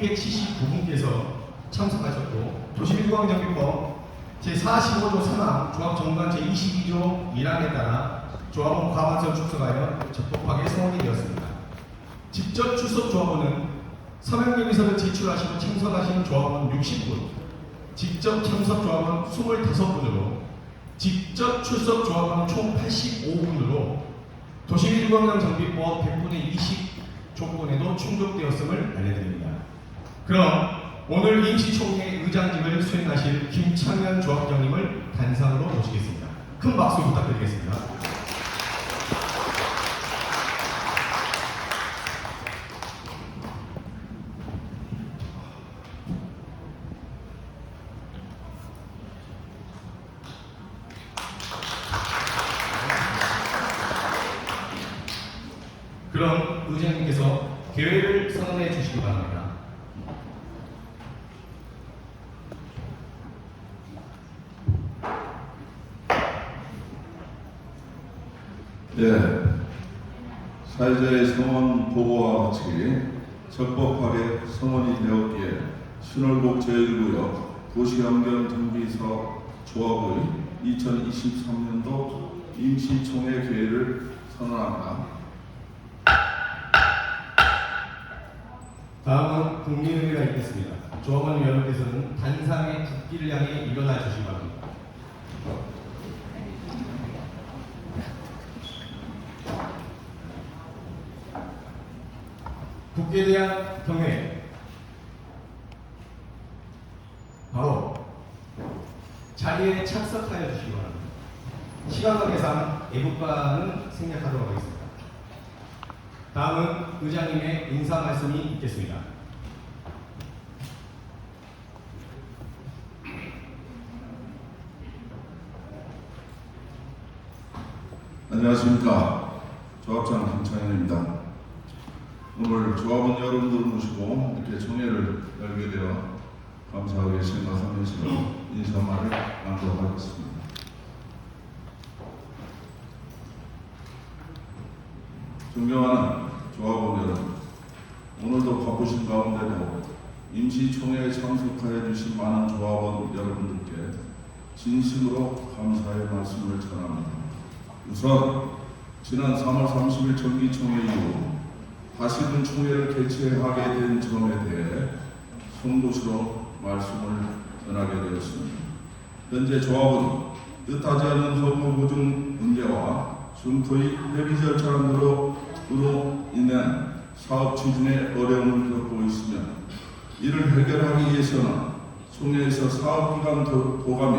179분께서 참석하셨고, 도시민주공항정비법 제45조 3항 조합정관 제22조 1항에 따라 조합원 과반수를 축소하여 적법하게 성원이 되었습니다. 직접 출석 조합원은 서명결의서를 제출하시고 참석하신 조합원 60분, 직접 참석 조합원 25분으로 직접 출석 조합원 총 85분으로 도시민주공항정비법 100분의 20 조건에도 충족되었음을 알려드립니다. 그럼 오늘 임시총회 의장직을 수행하실 김창현 조합장님을 단상으로 모시겠습니다. 큰 박수 부탁드리겠습니다. 그럼 의장님께서 계획을 선언해 주시기 바랍니다. 네, 사회자의 성원 보고와 같이 적법하게 성원이 되었기에 신월곡 제1구역 도시환경정비사 조합의 2023년도 임시총회 개회를 선언합니다. 다음은 국민의회가 있겠습니다. 조합원 여러분께서는 단상의 국기를 향해 일어나 주시기 바랍니다. 국기에 대한 경례. 바로 자리에 착석하여 주시기 바랍니다. 시간 관계상 애국가는 생략하도록 하겠습니다. 다음은 의장님의 인사 말씀이 있겠습니다. 안녕하십니까. 조합장 김창현입니다. 오늘 조합원 여러분들을 모시고 이렇게 총회를 열게 되어 감사하게 생각하면서 인사말을 나누도록 하겠습니다. 존경하는 조합원 여러분, 오늘도 바쁘신 가운데도 임시총회에 참석하여 주신 많은 조합원 여러분들께 진심으로 감사의 말씀을 전합니다. 우선 지난 3월 30일 정기총회 이후 다시금 총회를 개최하게 된 점에 대해 송구스러운 말씀을 전하게 되었습니다. 현재 조합은 뜻하지 않은 허무 보증 문제와 중토의 회비 절차로 인한 사업 추진에 어려움을 겪고 있으며, 이를 해결하기 위해서는 총회에서 사업기간 도과 및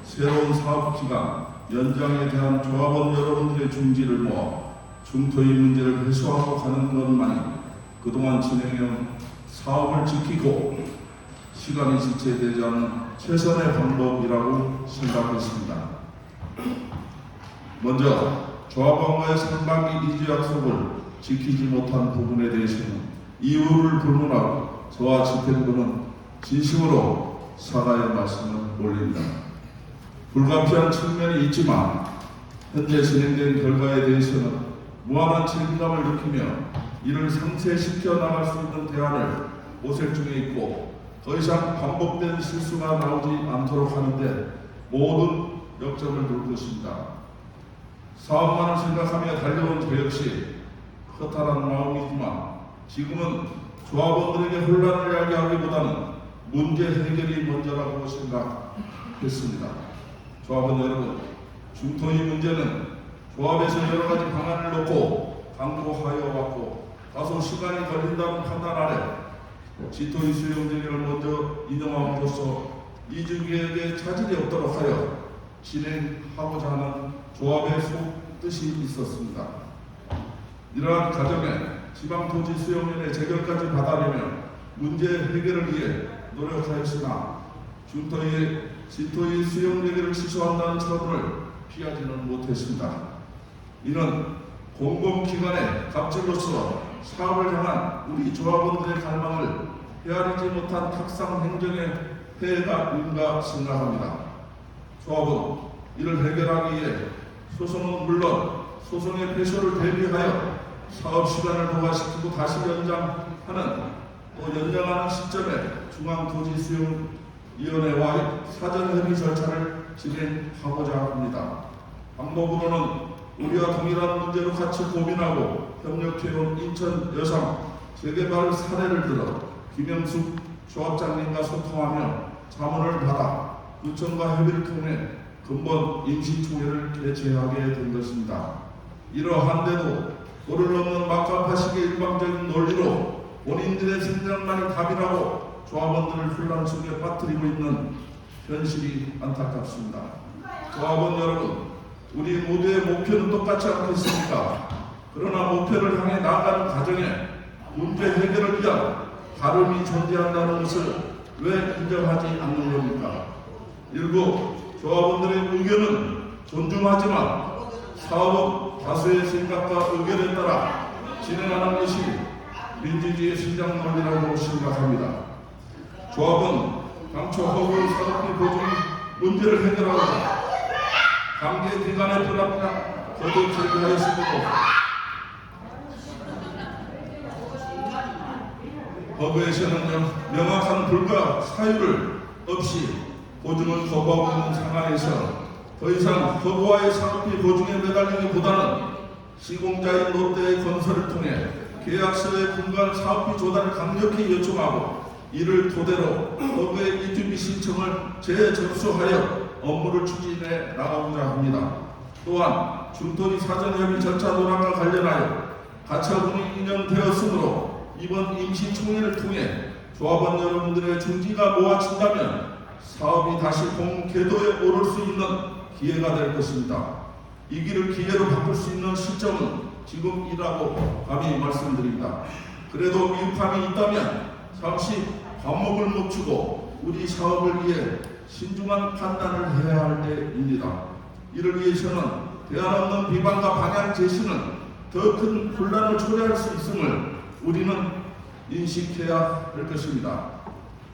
새로운 사업기간 연장에 대한 조합원 여러분들의 중지를 모아 중토의 문제를 해소하고 가는 것만이 그동안 진행해온 사업을 지키고 시간이 지체되지 않은 최선의 방법이라고 생각했습니다. 먼저 조합원과의 상반기 이주 약속을 지키지 못한 부분에 대해서는 이유를 불문하고 저와 집행부는 진심으로 사과의 말씀을 올립니다. 불가피한 측면이 있지만 현재 진행된 결과에 대해서는 무한한 책임감을 느끼며 이를 상쇄시켜 나갈 수 있는 대안을 모색 중에 있고, 더 이상 반복된 실수가 나오지 않도록 하는데 모든 역점을 둘 것입니다. 사업만을 생각하며 달려온 저 역시 허탈한 마음이지만 지금은 조합원들에게 혼란을 야기하기보다는 문제 해결이 먼저라고 생각했습니다. 조합원 여러분, 중토의 문제는 조합에서 여러 가지 방안을 놓고 강구하여 왔고, 다소 시간이 걸린다는 판단 아래 지토의 수용 대결을 먼저 인용함으로써 이주기획에 차질이 없도록 하여 진행하고자 하는 조합의 뜻이 있었습니다. 이러한 과정에 지방토지 수용연의 재결까지 받아내며 문제 해결을 위해 노력하였으나 지토의 수용 대결을 취소한다는 처분을 피하지는 못했습니다. 이는 공공기관의 갑질로서 사업을 향한 우리 조합원들의 갈망을 헤아리지 못한 탁상 행정의 폐해가 아닌가 생각합니다. 조합은 이를 해결하기 위해 소송은 물론 소송의 패소를 대비하여 사업 시간을 부과시키고 다시 연장하는 또 연장하는 시점에 중앙도시수용위원회와의 사전협의 절차를 진행하고자 합니다. 방법으로는 우리와 동일한 문제로 같이 고민하고 협력해온 인천 여성 재개발 사례를 들어 김영숙 조합장님과 소통하며 자문을 받아 구청과 협의를 통해 근본 임시총회를 개최하게 된 것입니다. 이러한데도 도를 넘는 막가파식의 일방적인 논리로 본인들의 생각만이 답이라고 조합원들을 혼란 속에 빠뜨리고 있는 현실이 안타깝습니다. 조합원 여러분, 우리 모두의 목표는 똑같지 않겠습니까? 그러나 목표를 향해 나아가는 과정에 문제 해결을 위한 다름이 존재한다는 것을 왜 인정하지 않는 겁니까? 일부 조합원들의 의견은 존중하지만 사업은 다수의 생각과 의견에 따라 진행하는 것이 민주주의의 시장 논리라고 생각합니다. 조합은 당초 허브 산업비 보증 문제를 해결하고자 관계 기관의 불합리한 거듭 제기하였음에도 허브에서는 명확한 불가 사유를 없이 보증을 거부하고 있는 상황에서 더 이상 허브와의 산업비 보증에 매달리기보다는 시공자인 롯데의 건설을 통해 계약서의 분간 사업비 조달을 강력히 요청하고 이를 토대로 허브의 이주비 신청을 재접수하여 업무를 추진해 나가고자 합니다. 또한 중토지 사전협의 절차 논란과 관련하여 가처분이 인정되었으므로 이번 임시총회를 통해 조합원 여러분들의 중지가 모아진다면 사업이 다시 공궤도에 오를 수 있는 기회가 될 것입니다. 이 길을 기회로 바꿀 수 있는 시점은 지금이라고 감히 말씀드립니다. 그래도 미흡함이 있다면 잠시 과목을 멈추고 우리 사업을 위해 신중한 판단을 해야 할 때입니다. 이를 위해서는 대안 없는 비판과 방향 제시는 더 큰 혼란을 초래할 수 있음을 우리는 인식해야 할 것입니다.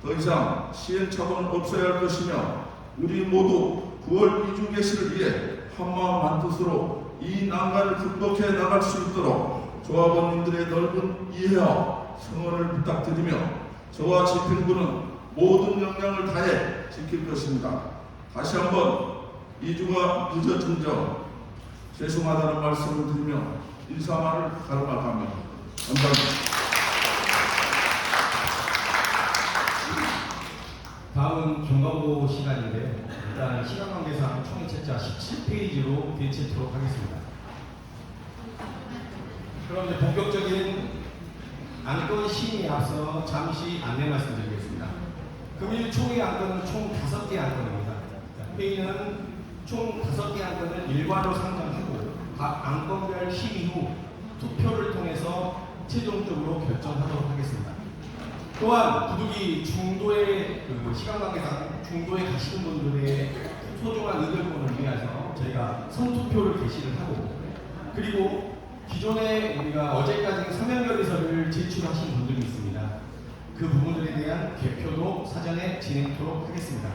더 이상 시행착오는 없어야 할 것이며 우리 모두 9월 이주 개시를 위해 한마음 한뜻으로 이 난관을 극복해 나갈 수 있도록 조합원님들의 넓은 이해와 성원을 부탁드리며 저와 집행부는 모든 역량을 다해 지킬 것입니다. 다시 한번 이주가 늦어진 점 죄송하다는 말씀을 드리며 인사말을 가름하며 감사합니다. 다음은 경과보 시간인데요. 일단 시간 관계상 총회 책자 17페이지로 대체토록 하겠습니다. 그럼 이제 본격적인 안건 심의에 앞서 잠시 안내 말씀드리겠습니다. 금일 총회 안건은 총 5개 안건입니다. 회의는 총 5개 안건을 일괄로 상정하고 각 안건별 심의 후 투표를 통해서 최종적으로 결정하도록 하겠습니다. 또한 부득이 중도의 시간 관계상 중도에 가시는 분들의 소중한 의견권을 위해서 저희가 선투표를 개시를 하고, 그리고 기존에 우리가 어제까지 서명결의서를 제출하신 분들이 있습니다. 그 부분들에 대한 개표도 사전에 진행토록 하겠습니다.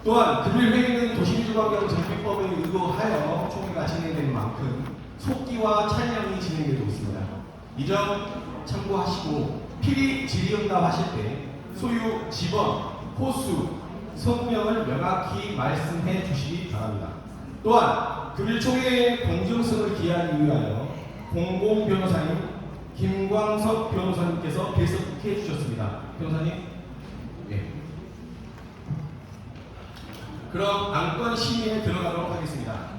또한 금일 회의는 도시민주환경 정비법에 의거하여 총회가 진행된 만큼 속기와 촬영이 진행되고 있습니다. 이 점 참고하시고 필히 질의응답하실 때 소유 지번, 호수, 성명을 명확히 말씀해 주시기 바랍니다. 또한 금일 총회의 공정성을 기하기 위하여 공공 변호사님 김광석 변호사님께서 배석해 주셨습니다. 변호사님. 네. 그럼 안건 심의에 들어가도록 하겠습니다.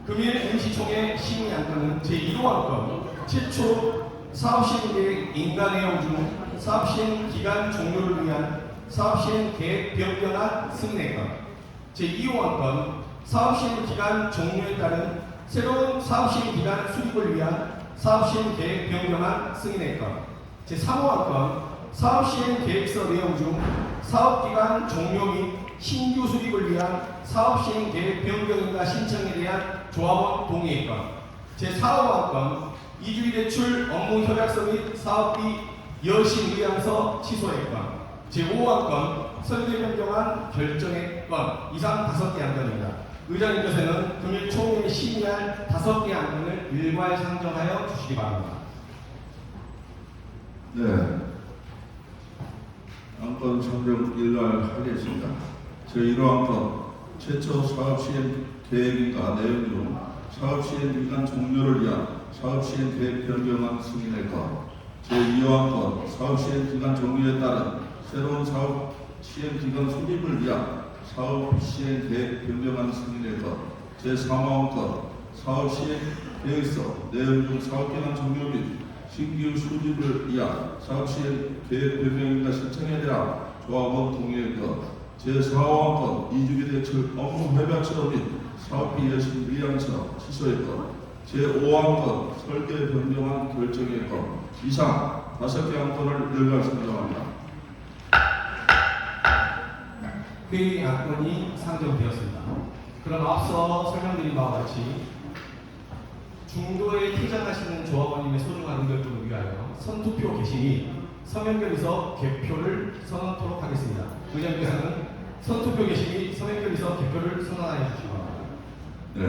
금일 임시총회 심의 안건은 제1호 안건 최초 사업시행계획 인가내용 중 사업시행 기간 종료를 위한 사업시행 계획 변경안 승인권, 제2호 안건 사업시행 기간 종료에 따른 새로운 사업시행 기간 수립을 위한 사업시행 계획 변경안 승인권, 제3호 안건 사업시행 계획서 내용 중 사업기간 종료 및 신규 수립을 위한 사업시행 계획 변경인가 신청에 대한 조합원 동의권, 제4호 안건 이주의 대출 업무 협약서 및 사업비 여신 의향서 취소액권, 제5안건 설계 변경안 결정액권, 이상 5개 안건입니다. 의장님께서는 금일 총회에 심의할 5개 안건을 일괄 상정하여 주시기 바랍니다. 네. 안건 선정 일괄하겠습니다. 제1호안건 최초 사업 시행 계획인가 내용 중 사업 시행 기간 종료를 위한 사업 시행 계획 변경안 승인할 것. 제2호안건 사업 시행 기간 종료에 따른 새로운 사업 시행 기간 수립을 위한 사업 시행 계획 변경안 승인할 것. 제3호안건 사업 시행 계획서 내용 중 사업 기간 종료 및 신규 수립을 위한 사업 시행 계획 변경인가 신청에 대한 조합원 동의의 것. 제4호안건 이주기 대출 업무 협약처 및 사업비 여신 미양처 취소의 것. 제5호안건 설계 변경안 결정의 것. 이상 5개 안건을 일괄 선정합니다. 회의 안건이 상정되었습니다. 그럼 앞서 설명드린 바와 같이 중도에 퇴장하시는 조합원님의 소중한 의견을 위하여 선투표 개시 및 서명결의서 개표를 선언토록 하겠습니다. 의장님께서는 선투표 개시 및 서명결의서 개표를 선언하여 주시기 바랍니다. 네,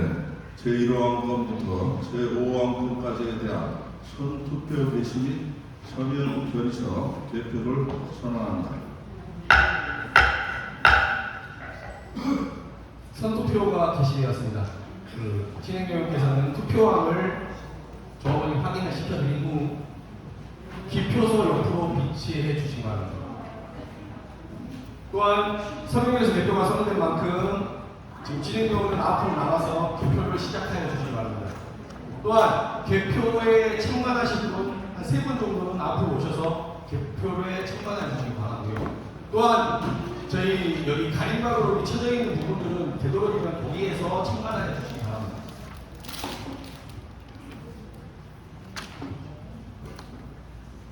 제1호안건부터 제5호안건까지에 대한 선투표 개시 및 서명결의서 개표를 선언합니다. 선투표가 개시되었습니다. 진행자님께서는 투표함을 조합원님 확인을 시켜드린 후 기표소 옆으로 비치해 주시기 바랍니다. 또한 서명에서 개표가 선언된 만큼 지금 진행자는 앞으로 나와서 개표를 시작하여 주시기 바랍니다. 또한 개표에 참관하실 분 한 3분 정도는 앞으로 오셔서 개표에 참관해 주시기 바라고요. 또한 저희 여기 가림막으로 비쳐져 있는 부분들은 되도록이면 거기에서 참관해 주시기 바랍니다.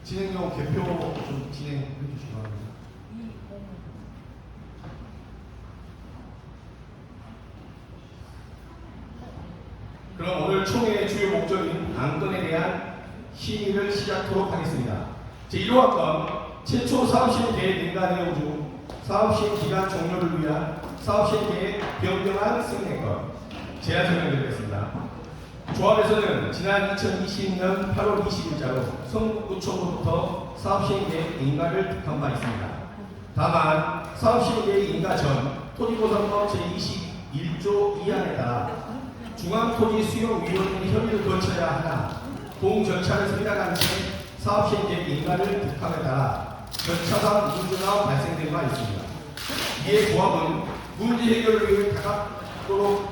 진행용 개표 좀 진행해 주시기 바랍니다. 그럼 오늘 총회의 주요 목적인 안건에 대한 심의를 시작하도록 하겠습니다. 제1호안건 최초 사업시행 계획 인가 내용 중 사업시행 기간 종료를 위한 사업시행 계획 변경안 승인의 것 제안 설명드리겠습니다. 조합에서는 지난 2020년 8월 20일자로 성북구청으로부터 사업시행 계획 인가를 득한 바 있습니다. 다만 사업시행 계획 인가 전 토지보상법 제21조 2항에 따라 중앙토지수용위원회 협의를 거쳐야 하나 공절차를 승인한 채 사업시행 계획 인가를 득함에 따라 절차상 문제가 발생된 바 있습니다. 이에 조합은 문제 해결을 위해 다각도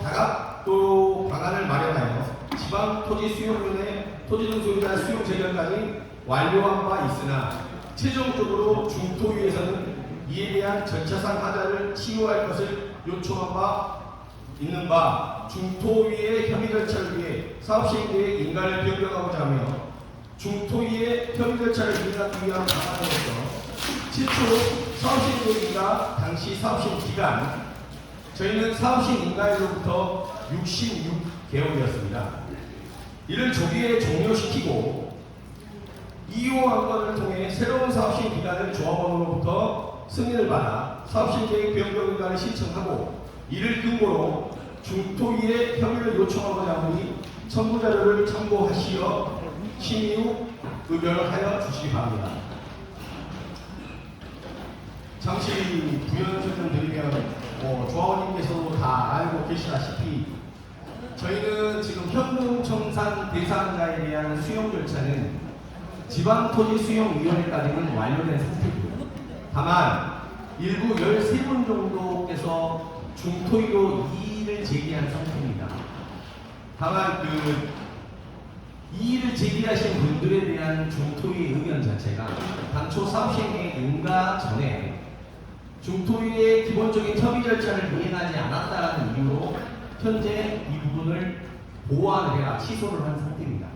방안을 마련하여 지방토지수용위원회 토지등 소유자 수용 재결까지 완료한 바 있으나 최종적으로 중토위에서는 이에 대한 절차상 하자를 치유할 것을 요청한 바 있는 바 중토위의 협의 절차를 위해 사업시행계획 인가를 변경하고자 하며 중토위의 협의 절차를 위한 방안으로서 최초 사업시행계획 인가 당시 사업시행 기간 저희는 사업시행 인가일로부터 66개월이었습니다. 이를 조기에 종료시키고 2호 안건을 통해 새로운 사업시행 기간을 조합원으로부터 승인을 받아 사업시행계획 변경 인가를 신청하고 이를 근거로 중토위의 협의를 요청하고자 하니 첨부자료를 참고하시어 심의 후 의결을 하여 주시기 바랍니다. 잠시 부연 설명드리면 조합원님께서도 다 알고 계시다시피 저희는 지금 현금청산 대상자에 대한 수용 절차는 지방토지수용위원회까지는 완료된 상태고요. 다만 일부 13분 정도께서 중토위로 이의를 제기한 상태입니다. 다만 이의를 제기하신 분들에 대한 중토위의 의견 자체가 당초 사업시행의 인가 전에 중토위의 기본적인 협의 절차를 이행하지 않았다는 이유로 현재 이 부분을 보완을 해라 취소를 한 상태입니다.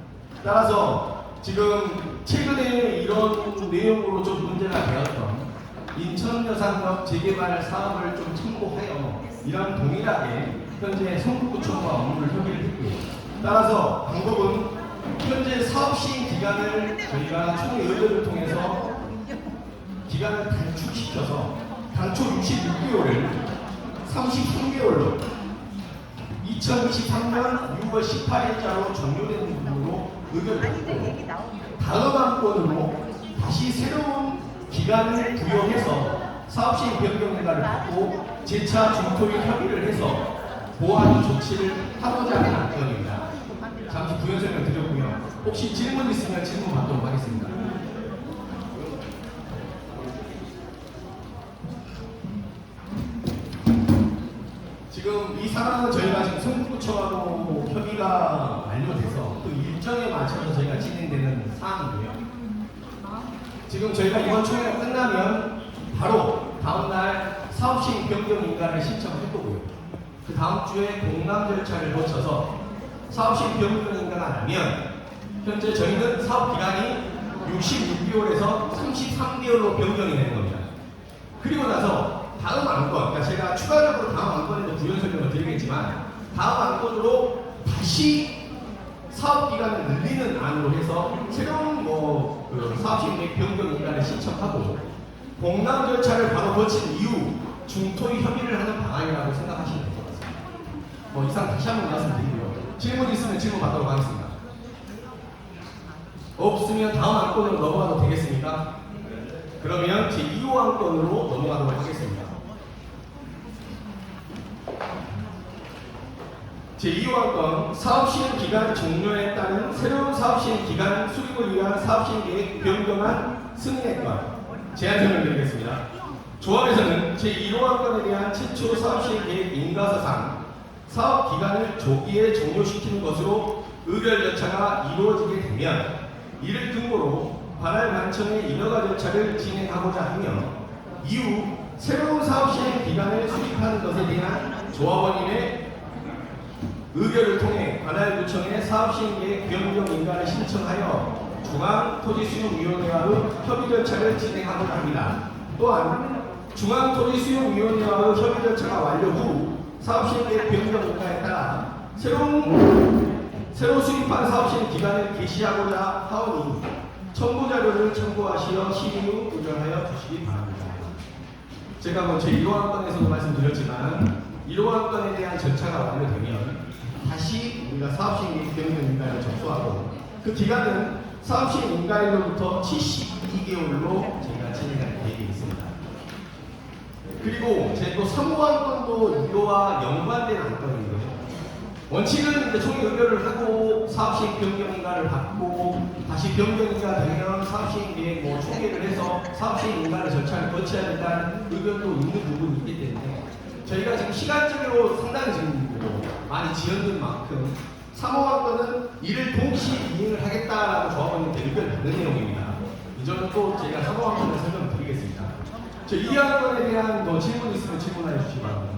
따라서 지금 최근에 이런 내용으로 좀 문제가 되었던 인천여상역 재개발 사업을 좀 참고하여 이런 동일하게 현재 성북구청과 업무를 협의를 했고요. 따라서 방법은 현재 사업 시행 기간을 저희가 총회 의결을 통해서 기간을 단축시켜서 당초 66개월을 33개월로 2023년 6월 18일자로 종료되는 부분으로 의결을 했고 다음 안건으로 다시 새로운 기간을 부여해서 사업 시행 변경 허가를 받고 재차 중토위 협의를 해서 보완 조치를 하고자 하는 안건입니다. 잠시 부연 설명 드렸고요. 혹시 질문 있으면 질문 받도록 하겠습니다. 지금 이 상황은 저희가 지금 성북구청하고 협의가 완료돼서 그 일정에 맞춰서 저희가 진행되는 사항이고요. 지금 저희가 이번 총회가 끝나면 바로 다음날 사업시행 변경 인가를 신청할 거고요. 그 다음 주에 공람 절차를 거쳐서 사업시행 변경 인가가 나면 현재 저희는 사업 기간이 66개월에서 33개월로 변경이 되는 겁니다. 그리고 나서 다음 안건, 그러니까 제가 추가적으로 다음 안건에도 부연 설명을 드리겠지만 다음 안건으로 다시 사업 기간을 늘리는 안으로 해서 새로운 그 사업시행 변경 인가를 신청하고 공람 절차를 바로 거친 이후 중토의 협의를 하는 방안이라고 생각하시면 될 것 같습니다. 이상 다시 한번 말씀드리고요. 질문 있으면 질문 받도록 하겠습니다. 없으면 다음 안건으로 넘어가도 되겠습니까? 그러면 제2호 안건으로 넘어가도록 하겠습니다. 제2호 안건 사업시행 기간 종료에 따른 새로운 사업시행 기간 수립을 위한 사업시행 계획 변경안 승인의 건 제안 설명드리겠습니다. 조합에서는 제1호 안건에 대한 최초 사업시행 계획 인가서상 사업 기간을 조기에 종료시키는 것으로 의결 절차가 이루어지게 되면 이를 근거로 관할 관청의 인허가 절차를 진행하고자 하며 이후 새로운 사업시행 기간을 수립하는 것에 대한 조합원님의 의결을 통해 관할구청에 사업시행계획 변경 인가를 신청하여 중앙토지수용위원회와의 협의 절차를 진행하고자 합니다. 또한 중앙토지수용위원회와의 협의 절차가 완료 후 사업시행계획 변경 인가에 따라 새로 수립한 사업시행 기간을 개시하고자 하오니 첨부자료를 첨부하시어 시의 후 의결하여 주시기 바랍니다. 제가 제1호 안건에서도 말씀드렸지만 1호 안건에 대한 절차가 완료되면 다시 우리가 사업시행 변경 인가를 접수하고 그 기간은 사업시행 인가일로부터 72개월로 제가 진행할 계획이 있습니다. 그리고 제 또 3호 안건도 이거와 연관된 안건인데요. 원칙은 이제 총회 의결을 하고 사업시행 변경 인가를 받고 다시 변경 인가 되면 사업시행 계획 총회를 해서 사업시행 인가를 절차를 거쳐야 된다는 의견도 있는 부분이 있기 때문에 저희가 지금 시간적으로 상당히 지금 많이 지연된 만큼 3호 안건은 이를 동시 이행을 하겠다라고 조합원님께 의견을 받는 내용입니다. 이 점은 또 제가 3호 안건을 설명드리겠습니다. 저 2호 안건에 대한 질문 있으면 질문해 주시기 바랍니다.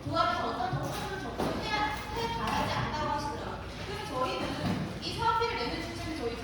조합에서 어떤 정책을 저희가 해봐야지 안다고 하시더라고요. 그러면 저희는 이 사업비를 내는 주체는 저희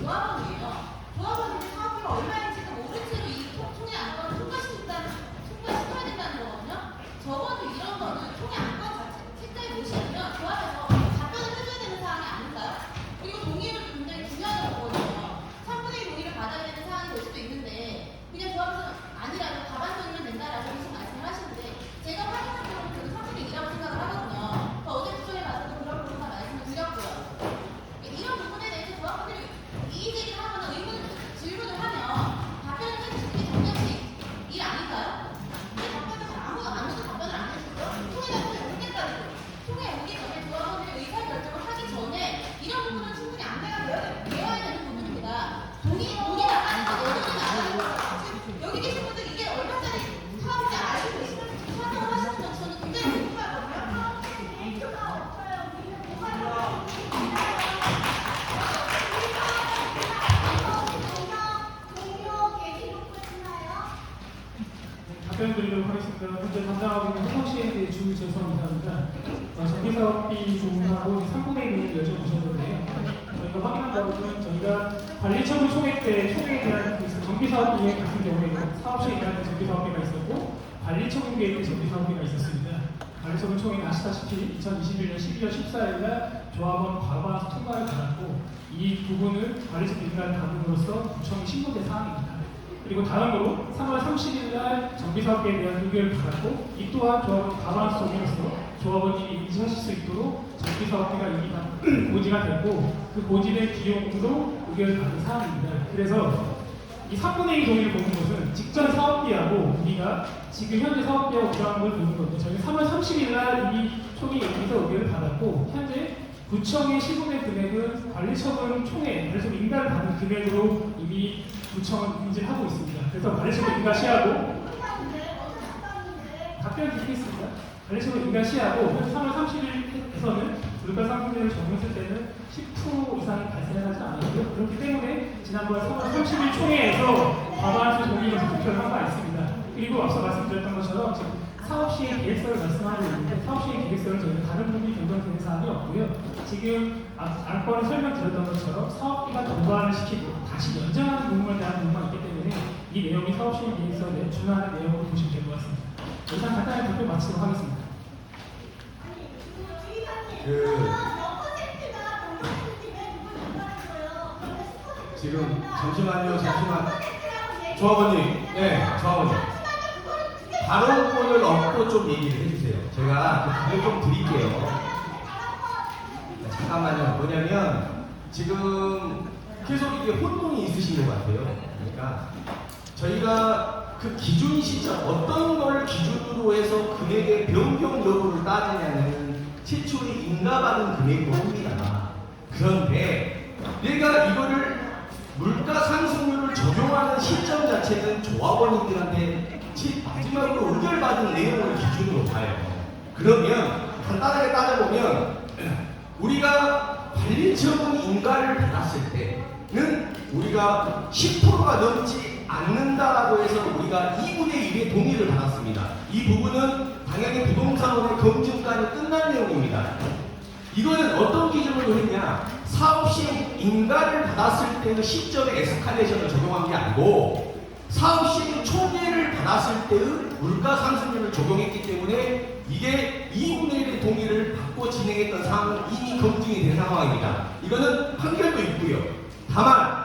말씀드리도록 하겠습니다. 현재 담당하고 있는 해성시의 주재성이사입니다. 정비사업비 조문하고 3분의 1을 여쭤보셨는데요. 저희가 확인한 바로는 저희가 관리처분 총액 때 총액에 대한 정비사업비 같은 경우에 사업시에 대한 정비사업비가 있었고 관리처분 계획 때 정비사업비가 있었습니다. 관리처분 총액은 아시다시피 2021년 12월 14일날 조합원 과반 통과를 받았고 이 부분을 관리처분 인가를 받음으로써 구청이 신고된 사항입니다. 그리고 다음으로 3월 30일날 정비사업비에 대한 의결을 받았고 이 또한 조합원 과반 속으로서 조합원님이 인지하실 수 있도록 정비사업비가 이미 고지가 됐고 그 고지된 비용으로 의결을 받은 사항입니다. 그래서 이 3분의 2 동의를 보는 것은 직전 사업비하고 우리가 지금 현재 사업비하고 구성한 걸 보는 건데 저희는 3월 30일날 이미 총회 여기서 의결을 받았고 현재 구청의 시공의 금액은 관리처분 총회, 그래서 인가를 받은 금액으로 이미 구청은 인지를 하고 있습니다. 그래서 관리처분 인가 시하고 답변 드리겠습니다. 관리처분 인가 시하고 3월 30일에서는 물가상승률을 적용했을 때는 10% 이상이 발생하지 않았고요. 그렇기 때문에 지난번 3월 30일 총회에서 과반수 동의에서 투표를 한 바 있습니다. 그리고 앞서 말씀드렸던 것처럼 지금 사업시행 계획서를 말씀하고 있는데 사업시행 계획서는 저희는 다른 부분이 변경되는 사항이 없고요. 지금 안건을 설명드렸던 것처럼 사업비가 전관을 시키고 다시 연장하는 부분에 대한 부분만 있기 때문에 이 내용이 사업시행 계획서에 준하는 내용으로 보시면 될 것 같습니다. 일단 간단히 발표 마치도록 하겠습니다. 지금 잠시만 조합원님, 네, 조합원님 발언권을 얻고 좀 얘기를 해주세요. 제가 그 좀 드릴게요. 잠깐만요. 뭐냐면 지금 계속 이게 혼동이 있으신 것 같아요. 그러니까 저희가 그 기준 시점 어떤 걸 기준으로 해서 금액의 변경 여부를 따지냐는 최초의 인가받은 금액으로 합니다. 그런데 내가 이거를 물가 상승률을 적용하는 시점 자체는 조합원님들한테 마지막으로 의결받은 내용을 기준으로 봐요. 그러면 간단하게 따져보면 우리가 관리처분 인가를 받았을 때는 우리가 10%가 넘지 않는다라고 해서 우리가 2분의 1의 동의를 받았습니다. 이 부분은 당연히 부동산원의 검증까지 끝난 내용입니다. 이거는 어떤 기준으로 했냐? 사업 시행 인가를 받았을 때의 시점에 에스컬레이션을 적용한 게 아니고 사업 시행 총액을 받았을 때의 물가 상승률을 적용했기 때문에 이게 2분의 1의 동의를 받고 진행했던 사항은 이미 검증이 된 상황입니다. 이거는 판결도 있고요. 다만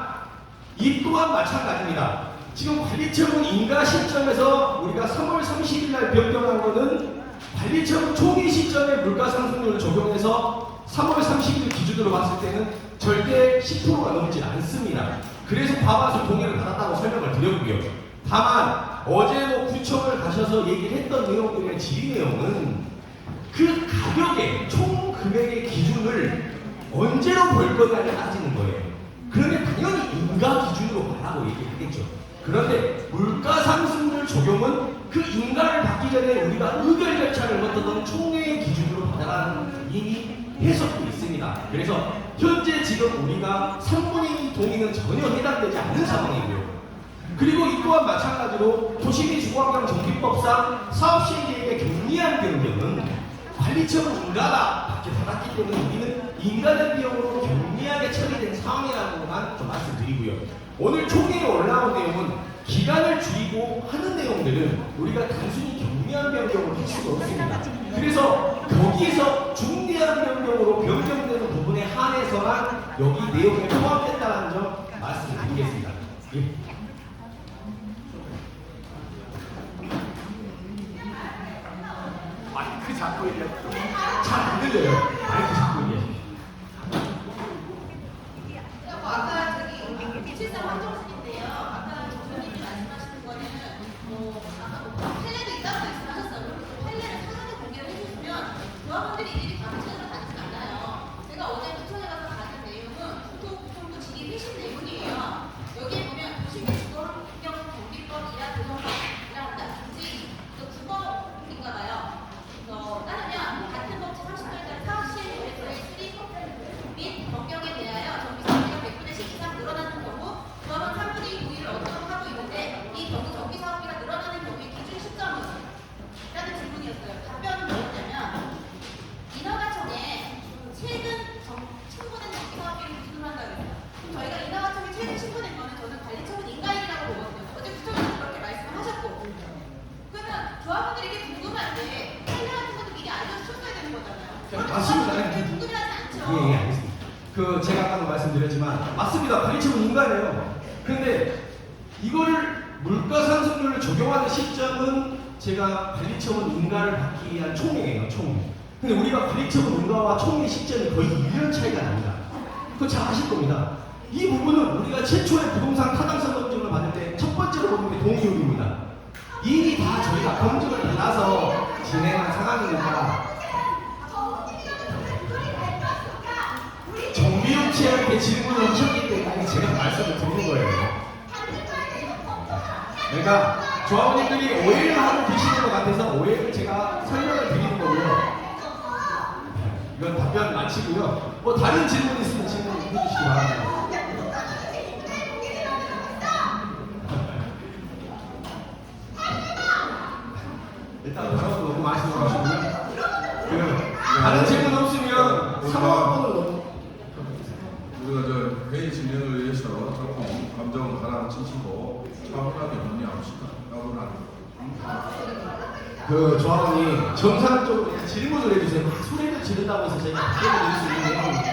이 또한 마찬가지입니다. 지금 관리처분 인가 시점에서 우리가 3월 30일 날 변경한 거는 관리처분 총의 시점에 물가 상승률을 적용해서 3월 30일 기준으로 봤을 때는 절대 10%가 넘지 않습니다. 그래서 과반수 동의를 받았다고 설명을 드렸고요. 다만 어제 구청을 가셔서 얘기를 했던 내용들의 질의 내용은 그 가격의 총 금액의 기준을 언제로 볼 거냐를 따지는 거예요. 그러면 당연히 인가 기준으로 가라고 얘기했겠죠. 그런데 물가 상승률 적용은 그 인가를 받기 전에 우리가 의결 절차를 거쳤던 총회의 기준으로 받아라는 이미 해석도 있습니다. 그래서 현재 지금 우리가 3분의 2 동의는 전혀 해당되지 않는 상황이고요. 그리고 이 또한 마찬가지로 도시미 주거환경 정비법상 사업 시행 계획의 경미한 변경은 관리처분 인가가 밖에 받았기 때문에 우리는 인가된 비용으로 경미하게 처리된 상황이라고만 좀 말씀드리고요. 오늘 총회에 올라온 내용은 기간을 줄이고 하는 내용들은 우리가 단순히 경미한 변경을 할 수가 없습니다. 그래서 거기에서 중대한 변경으로 변경되는 부분에 한해서만 여기 내용에 포함됐다는 점 말씀드리겠습니다. 예. 마이크 잡고 얘기해요. 잘 안 들려요. 마이크 잡고 얘기해요. 아까 저기 실상 환정식인데요. 아까 교수님이 말씀하시는 거는 아까 판례도 있다고 말씀하셨어요. 판례를 상세히 공개를 해주시면 조합원들이 일일이 다 구체적으로 받지 않아요. 제가 어제 구청에 가서 받은 내용은 구토구청 제가 아까도 말씀드렸지만 맞습니다. 관리처분 인가예요. 근데 이거를 물가 상승률을 적용하는 시점은 제가 관리처분 인가를 받기 위한 총액이에요. 총액. 근데 우리가 관리처분 인가와 총액 시점이 거의 1년 차이가 납니다. 그거 잘 아실 겁니다. 이 부분은 우리가 최초의 부동산 타당성 검증을 받을 때 첫 번째로 보는 게 동의율입니다. 이미 다 저희가 검증을 받아서 진행한 상황이니까 정비업체한테 질문을 하셨기 때문에 제가 말씀을 드리는 거예요. 그러니까 조합원님들이 오해를 하고 계시는 것 같아서 오해를 제가 설명을 드리는 거고요. 이건 답변 마치고요. 뭐 다른 질문 있으면 질문 해주시기 바랍니다. 일단 너무 말씀을 하시고요. 다른 질문 없으면 상황번호로 넘어. 우리가 저 회의 진행을 위해서 조금 감정을 가라앉히시고 차분하게 논의합시다. 조합원님 정상적으로 질문을 해주세요. 소리를 지른다고 해서 제가 답변을 드릴 수 있는 내용이니까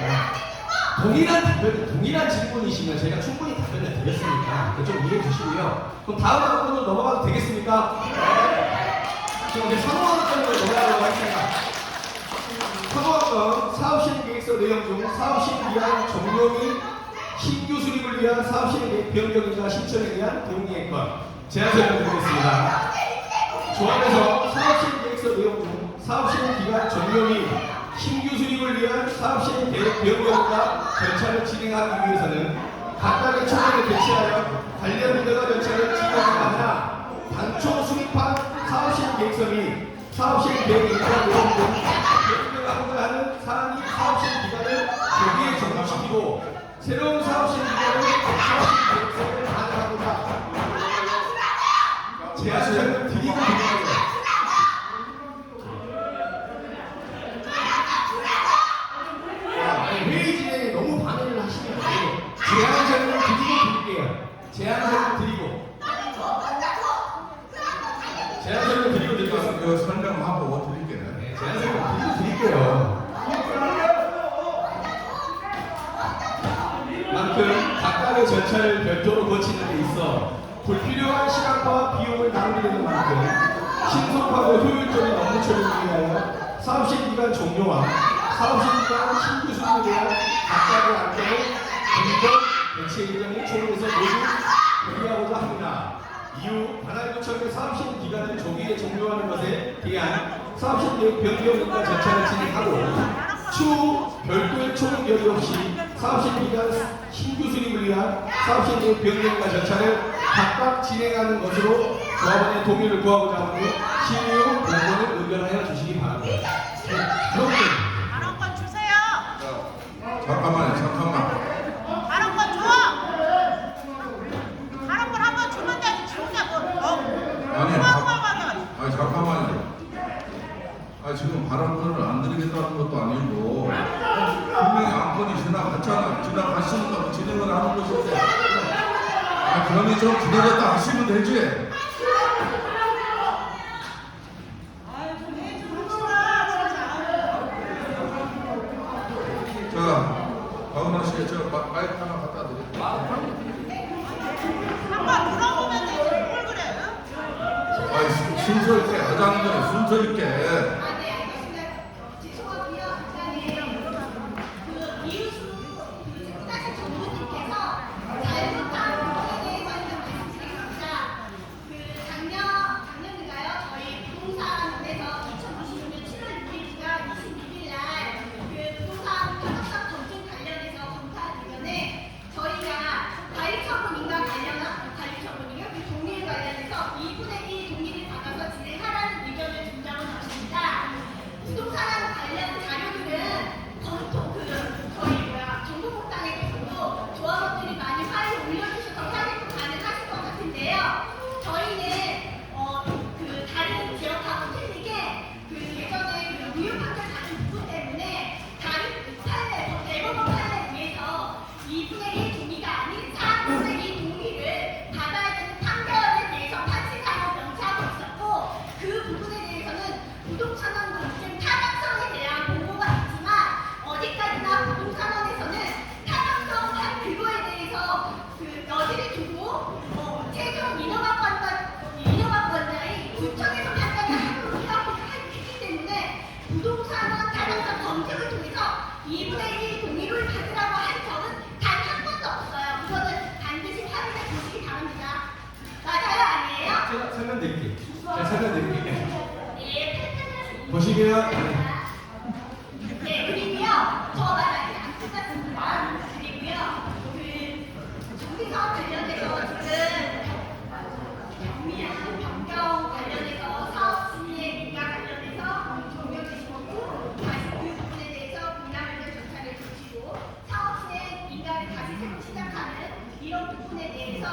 동일한 질문이시면 제가 충분히 답변을 드렸으니까 좀 이해해 주시고요. 그럼 다음 한번으로 넘어가도 되겠습니까? 지금 이제 사무학번으로 넘어가도록 하겠습니다. 사무학번 사업실행계획서 내용 중 사업실을 위한 종료 및 신규 수립을 위한 사업실행계획 변경이나 신청에 대한 동의의건 제안 설명드리겠습니다. 조합에서 사업실행계획서 내용 중 사업실행기간 종료 및 신규 수립을 위한 사업실행계획 변경과 절차를 진행하기 위해서는 각각의 초기를 개최하여 관련 인허가 절차를 진행하거나 당초 수립한 사업실행계획서 및 사업실행계획 인허가 내용 등 변경하고자 하는 사안이 사업실행기간을 조기에 종료시키고 새로운 사업실행기간을 사업실행계획서를 반영하고자 제안 설명 드리고 있습니다. 회의 진행에 너무 방해를 하시면 안 돼요. 제안 설명 드릴게요. 제안 설명 드리고. 제안 설명 드리고 이거 설명하고 드릴게요. 네, 제안 설명 드릴게요. 만큼 각각의 절차를 별도로 거치는 데 있어 불필요한 시간과 비용을 낭비되는 만큼 신속하고 효율적인 업무 처리를 위하여 사업실 기간 종료와 사업실 기간 신규 수립에 대한 각각의 안건을 공정 개최 예정인 총회에서 모두 논의하고자 합니다. 이후 관할구청의 사업실 기간을 조기에 종료하는 것에 대한 사업실 계획 변경과 절차를 진행하고 추후 별도의 총회 결의 없이 사업실 기간 신규 수립을 위한 사업실 계획 변경과 절차를 각각 진행하는 것으로 조합원의 동의를 구하고자 하므로 심의 후 공고를 의견하여 주시기 바랍니다. 발언권 주세요. 잠깐만. 발언권 줘. 발언권 한번 주면 되지. 지금까지 아니 잠깐만요. 지금 발언권을 안 드리겠다는 것도 아니고 분명히 안건이 지나갔잖아. 지나갔으니까 진행을 하는 것인데 그러니 좀 기다렸다 하시면 되지. 자, 박은하 씨, 저 마이크 하나 갖다 드릴게요. 한번 물어보면 되지. 뭘 그래? 순서 있게 하자는 거네. 순서 있게. 관련해서 2분의 1 동의를 받아서 진행하라는 의견을 주장을 하십니다. 보시면 네, 그리고요. 저 말 아직 안 끝났습니다. 그리고요. 그 정비사업 관련해서 지금 경미한 변경 관련해서 사업 진행 인가 관련해서 종료되시고 다시 그 부분에 대해서 분야별로 절차를 거치고 사업 진행 인가를 다시 새로 시작하는 이런 부분에 대해서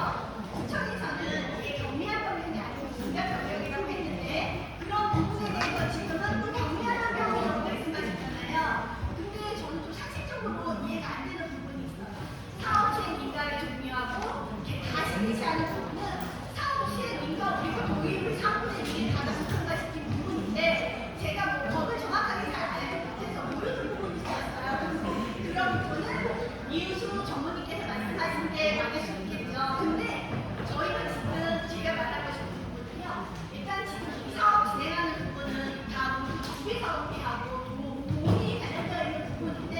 구청에서는 이게 경미한 변경이 아니고 중간 변경이라고 했는데 그런 부분에 대해서 지금은 또 경미한 변경이라고 말씀하셨잖아요. 근데 저는 좀 상식적으로 이해가 안 되는 부분이 있어요. 사업 시행 인가를 종료하고 다시 개시하는 부분은 사업 시행 인가 그리고 동의율을 3분의 2에 다 통과시킨 부분인데 제가 뭐 법을 정확하게 잘 알지 못해서 모르는 부분이 있었어요. 그런 부분은 이유수 전문의께서 말씀하신 게 맞을 수 있겠죠. 근데 저희가 지금 제가 말하고 싶은 부분은요. 일단 지금 이 사업 진행하는 부분은 다 모두 정비사업이 하고 돈이 관련되어 있는 부분인데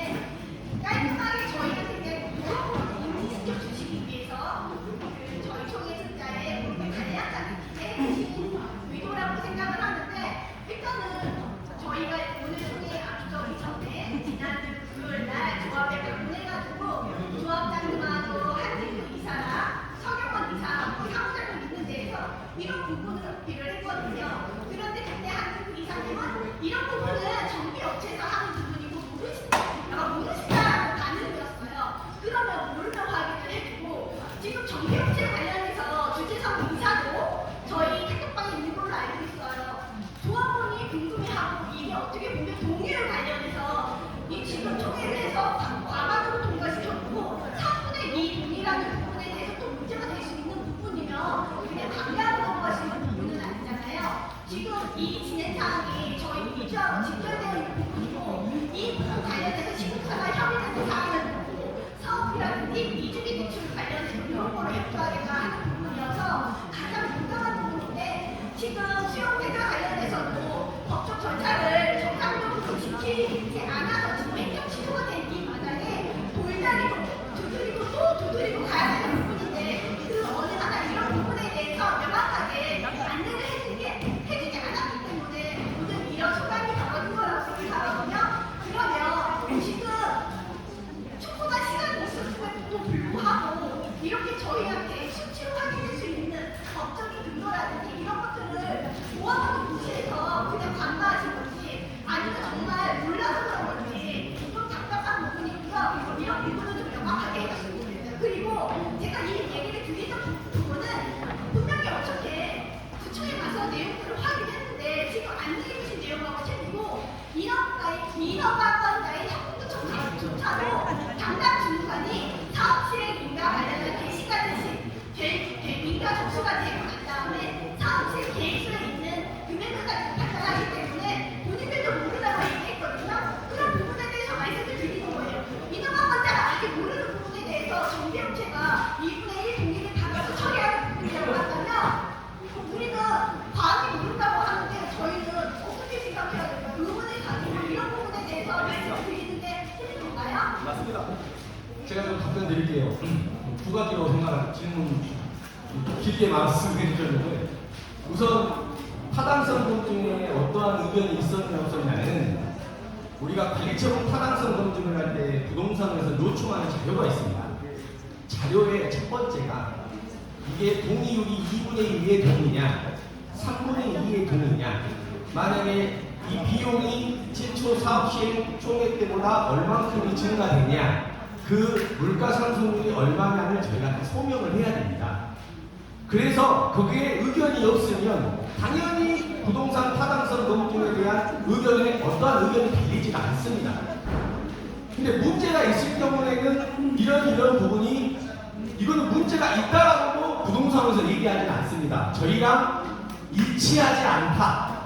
깔끔하게 저희한테 그냥 이런 부분을 인지시켜 주시기 위해서 그 저희 총회 숫자에 그렇게 간략하게 기재해 주신 의도라고 생각을 하는데 일단은 저희가 오늘 총회 앞두기 전에 지난주 금요일날 조합에 방문해가지고 조합장님하고 한진규 이사랑 서경원 이사 사무장님 있는 데에서 이런 부분을 어필을 했거든요. 그런데 그때 한진규 이사님은 이런 부분은 정비업체에서 하는 부분이고 모르신다라는 반응이었어요. 그러면 모른다고 하기도 해주고 지금 정비업체 관련해서 주재성 이사도 저희 카톡방에 있는 걸로 알고 있어요. 조합원이 궁금해하고 이게 어떻게 보면 동의율 관련해서 이 지금 총회를 해서 과반으로 통과시켰고 3분의 2 동의라는 부분에 대해서 또 문제가 될 수 있는 부분이면 그냥 강제하고 넘어가시는 부분은 아니잖아요. 지금 이 진행사항이 저희 위주하고 직결되어 있는 부분이고 이 부분 관련해서 신고사가 협의되는 사항을 보고 사업이라든지 이주기 대출 관련해서 이런 거를 협조하겠다 하는 부분이어서 가장 민감한 부분인데 지금 수용대가 관련해서도 법적 절차를 정상적으로 지키지 않아서 지금 행정 취소가 된 이 마당에 돌다리고 두드리고 또 두드리고 가야 되는 부분인데 그 어느 하나 이런 부분에 대해서 명확하게 안내를 해주지 않았기 때문에 모든 이런 소란이 벌어진 거라고 생각하거든요. 그러면 지금 충분한 시간이 있었음에도 불구하고 이렇게 저희한테 수치로 확인할 수 있는 법적인 근거라든지 이런 것들을 모아놓은 무시해서 그냥 간과하신 건지 아니면 정말 몰라서 그런 건지 좀 답답한 부분이고요. 이런 부분은 좀 명확하게 해주시면 됩니다. 그리고 제가 이 얘기를 드리던 부분은 분명히 어떻게 구청에 가서 내용들을 확인했는데 지금 안내해 주신 내용하고 틀리고 인허가권자의 협동구청조차도 담당 주무관이 사업 실행 인가 관련해서 게시까지 인가 접수까지 해고 난 다음에 사업 실행 계획서에 있는 금액까지 판단하기 때문에 본인들도 모른다고 얘기했거든요. 그런 부분에 대해서 말씀을 드리는 거예요. 인허가권자가 아직 모르는 부분에 대해서 정비업체가 2분의 1 동의를 받아서 처리하는 부분이라고 한다면 우리는 과학이 모른다고 하는데 저희는 어떻게 생각해야 될까요? 의문을 가지고 이런 부분에 대해서 말씀을 드리는 게 틀린 건가요? 맞습니다. 제가 좀 답변 드릴게요. 두 가지로 생각하는 질문 길게 말씀해 주셨는데 우선 타당성 검증에 어떠한 의견이 있었냐 없었냐는 우리가 관리처분 타당성 검증을 할 때 부동산에서 요청하는 자료가 있습니다. 자료의 첫 번째가 이게 동의율이 2분의 1의 동이냐 3분의 2의 동이냐 만약에 이 비용이 최초 사업 시행 총액 때보다 얼만큼이 증가되냐 그 물가 상승률이 얼마냐를 저희가 다 소명을 해야 됩니다. 그래서 거기에 의견이 없으면 당연히 부동산 타당성 검증에 대한 의견에 어떠한 의견이 달리지가 않습니다. 근데 문제가 있을 경우에는 이런 부분이 이거는 문제가 있다라고 부동산에서 얘기하지는 않습니다. 저희랑 일치하지 않다.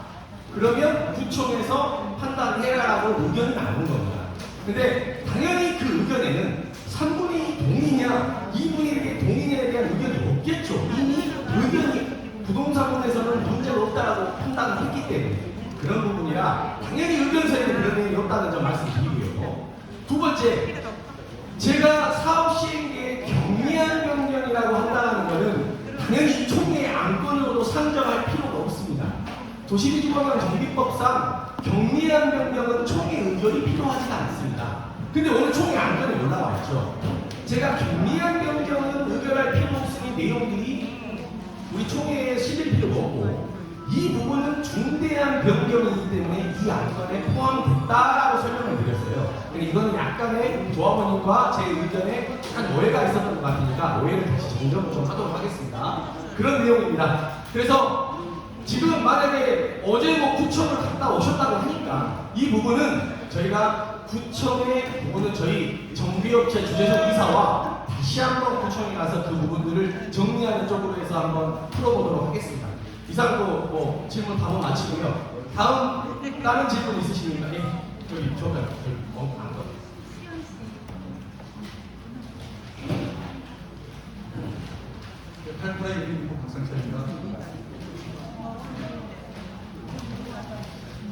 그러면 구청에서 판단해라라고 의견이 나오는 겁니다. 근데 당연히 그 의견에는 3분의 2 동의냐 2분의 1의 동의냐에 대한 의견이 없겠죠. 이미 의견이 부동산원에서는 문제가 없다라고 판단을 했기 때문에 그런 부분이라 당연히 의견서에는 그런 내용이 없다는 점 말씀드리고요. 두 번째, 제가 사업 시행계의 경미한 변경이라고 한다는 것은 당연히 총회의 안건으로 상정할 필요가 없습니다. 도시주거용 정비법상 경미한 변경은 총회 의결이 필요하지가 않습니다. 근데 오늘 총회 안건에 올라와 있죠. 제가 경미한 변경은 의결할 필요 없으니 내용들이 우리 총회에 실릴 필요가 없고 이 부분은 중대한 변경이기 때문에 이 안건에 포함됐다라고 설명을 드렸어요. 근데 이거는 약간의 조합원님과 제 의견에 약간 오해가 있었던 것 같으니까 오해를 다시 정정을 좀 하도록 하겠습니다. 그런 내용입니다. 그래서 지금 만약에 어제 뭐 구청을 갔다 오셨다고 하니까 이 부분은 저희가 구청의 부분은 저희 정비업체 주재소 이사와 다시 한번 구청에 가서 그 부분들을 정리하는 쪽으로 해서 한번 풀어보도록 하겠습니다. 이상으로 뭐 질문 답은 마치고요. 다음 다른 질문 있으십니까? 예, 저기 저기 안 거. 팔프라이 유니폼 박상철입니다.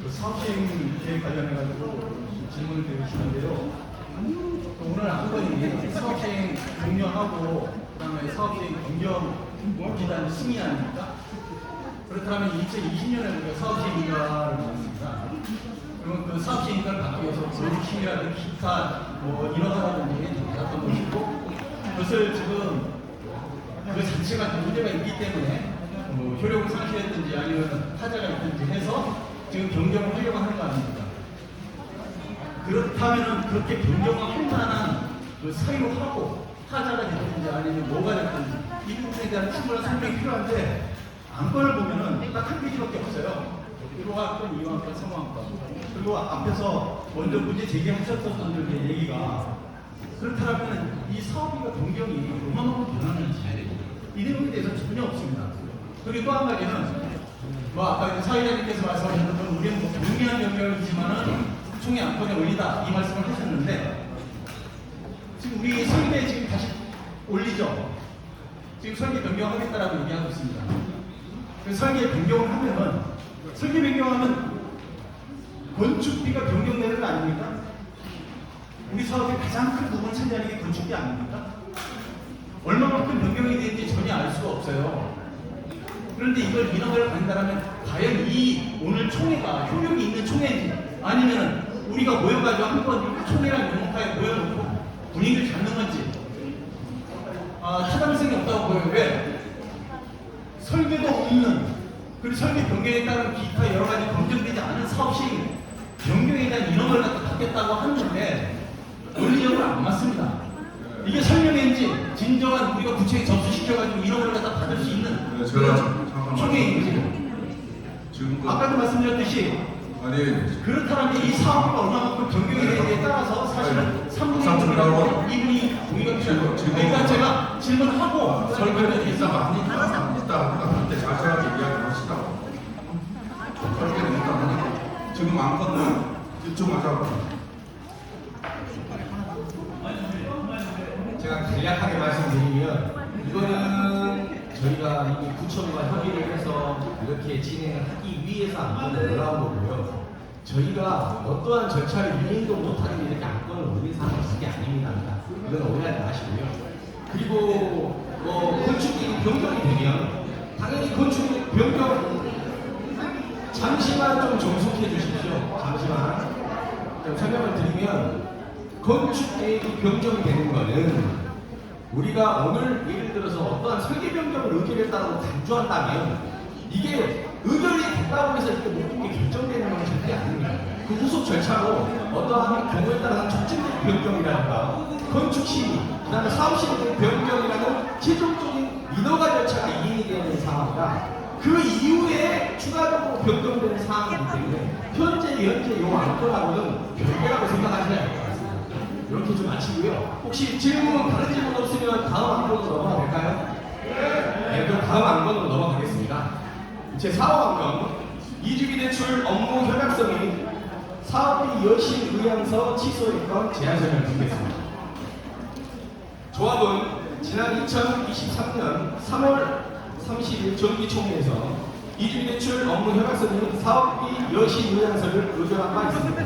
그 사업시행 계획 관련해가지고 질문을 드리시는데요. 오늘 안건이 사업시행 종료하고 그다음에 사업시행 변경 기단 승인 아닙니까? 그렇다면 2020년에 우리가 사업시행인가를 받습니다. 그러면 그 사업시행인가를 받기 위해서 조직심이라든지 기타 뭐 인허가라든지 받았던 것이고 그것을 지금 그 자체가 문제가 있기 때문에 효력을 상실했든지 아니면 타자가 있든지 해서 지금 변경을 하려고 하는 거 아닙니까? 그렇다면은 그렇게 변경을 할 만한 그 사유를 하고 타자가 됐든지 아니면 뭐가 됐든지 이 부분에 대한 충분한 설명이 필요한데 안건을 보면은 딱 한 페이지밖에 없어요. 1호학번, 2호학번, 3호학번. 그리고 앞에서 먼저 문제 제기하셨던 분들의 얘기가 그렇다면 이 사업비가 변경이 얼마만큼 변하는지 이 내용에 대해서 전혀 없습니다. 그리고 또 한 가지는 뭐 아까 사회자님께서 말씀하셨던 건 우리는 뭐 경미한 변경이지만은 총회 안건에 올리다 이 말씀을 하셨는데 지금 우리 설계 지금 다시 올리죠. 지금 설계 변경하겠다라고 얘기하고 있습니다. 설계 변경을 하면은 설계 변경하면 건축비가 변경되는 거 아닙니까? 우리 사업의 가장 큰 부분을 차지하는 게 건축비 아닙니까? 얼마만큼 변경이 되는지 전혀 알 수가 없어요. 그런데 이걸 인허가를 받는다면 과연 이 오늘 총회가 효력이 있는 총회인지 아니면 우리가 모여가지고 한번 총회랑 영업하에 모여놓고 분위기를 잡는 건지 타당성이 없다고 보여요. 왜? 설계도 없는 그리고 설계 변경에 따른 기타 여러 가지 검증되지 않은 사업 시행 변경에 대한 인허가를 갖다 받겠다고 하는데 논리적으로 안 맞습니다. 이게 설명인지 진정한 우리가 구체에 접수시켜가지고 인허가를 갖다 받을 수 있는 총회인지 지금 아까도 말씀드렸듯이 아니 그렇다면 이 사업이 얼마만큼 변경이 되느냐에 따라서 사실은 3분의 1이라고 2분이 동의가 필요해요. 그러니까 제가 질문하고 설명을 드리겠습니다. 이따 그때 자세하게 이야기하시다고. 설계는 일단 하니까 지금 안건은 집중하자고. 제가 간략하게 말씀드리면 이거는 저희가 이미 구청과 협의를 해서 이렇게 진행을 하기 위해서 안건을 올라온 거고요. 저희가 어떠한 절차를 이행도 못하는 이렇게 안건을 올린 사항은 절대 아닙니다. 이건 오해하지 마시고요. 그리고 건축이 변경이 되면 당연히 건축 변경 잠시만 좀 정숙해 주십시오. 잠시만 좀 설명을 드리면 건축 계획이 변경이 되는 거는 우리가 오늘 예를 들어서 어떠한 설계 변경을 의결했다고 간주한다면 이게 의결이 됐다고 해서 이렇게 모든 게 결정되는 건 절대 아닙니다. 그 후속 절차로 어떠한 경우에 따른 촉진적 변경이라든가 건축 심의, 그 다음에 사업 심의 변경이라는 최종적인 인허가 절차가 이행이 되어 있는 상황이라 그 이후에 추가적으로 변경되는 상황이기 때문에 현재 이 안건하고는 별개라고 생각하셔야 할 것 같습니다. 이렇게 좀 마치고요. 혹시 다른 질문 없으면 다음 안건으로 넘어가 될까요? 네, 그럼 다음 안건으로 넘어가겠습니다. 제 4호 안건, 이주기 대출 업무 협약서 및 사업의 여신 의향서 취소의 건 제한 설명을 드리겠습니다. 조합은 지난 2023년 3월 30일 정기총회에서 이주기 대출 업무 협약서 및 사업비 여신 의향서를 의결한 바 있습니다.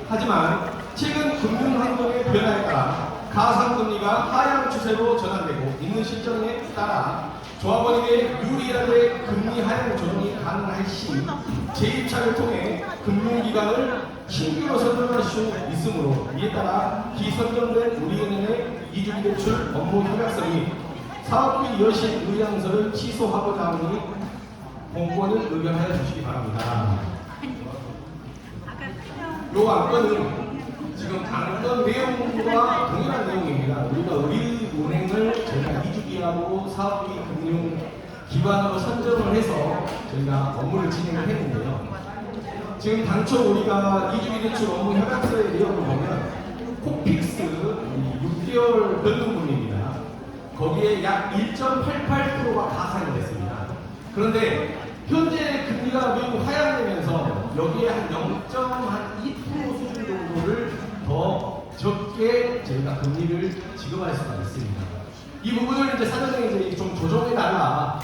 하지만 최근 금융환경의 변화에 따라 가상금리가 하향 추세로 전환되고 있는 실정에 따라 조합원에게 유리하게 금리 하향 조정이 가능할 시 재입찰을 통해 금융기관을 신규로 선정할 수 있으므로 이에 따라 기선정된 우리은행의 이주기 대출 업무 협약서 및 사업비 여신 의향서를 취소하고자 하니 공고는 의견하여 주시기 바랍니다. 요 안건은 지금 안건 내용과 동일한 내용입니다. 우리가 우리은행을 저희가 이주기하고 사업비 금융 기관으로 선정을 해서 저희가 업무를 진행을 했는데요. 지금 당초 우리가 이주기 대출 업무 협약서의 내용을 보면 코픽스 6개월 변동금리입니다. 거기에 약 1.88%가 가산이 됐습니다. 그런데 현재 금리가 매우 하향되면서 여기에 한 0.2% 수준 정도를 더 적게 저희가 금리를 지급할 수가 있습니다. 이 부분을 이제 사전에 이제 좀 조정해달라.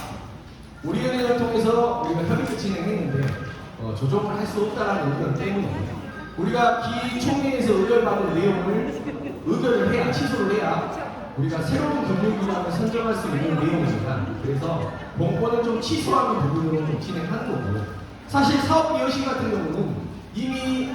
우리은행을 통해서 우리가 협의를 진행했는데 조정을 할 수 없다는 의견 때문에 우리가 기총회에서 의결받은 내용을 의결을 해야 취소를 해야 우리가 새로운 금융기관을 선정할 수 있는 내용입니다. 그래서 공고는 좀 취소하는 부분으로 좀 진행하는 거고 사실 사업비 여신 같은 경우는 이미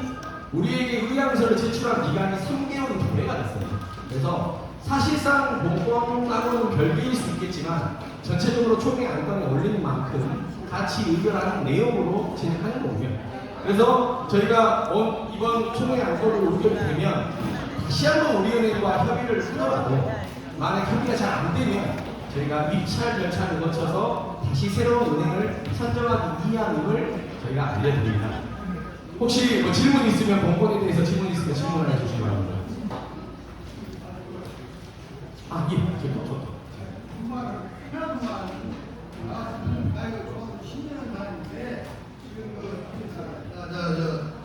우리에게 의향서를 제출한 기간이 3개월이 도래가 됐어요. 그래서 사실상 공고하고는 별개일 수 있겠지만 전체적으로 총회 안건에 올리는 만큼 같이 의결하는 내용으로 진행하는 거고요. 그래서 저희가 이번 총회 안건으로 의결이 되면 다시 한번 우리은행과 협의를 하더라도 만약 협의가 잘 안 되면 저희가 입찰 절차를 거쳐서 다시 새로운 은행을 선정하기 위함을 저희가 알려드립니다. 혹시 뭐 질문 있으면 공고에 대해서 질문 있으면 질문을 해주시기 바랍니다. 아, 예, 저도.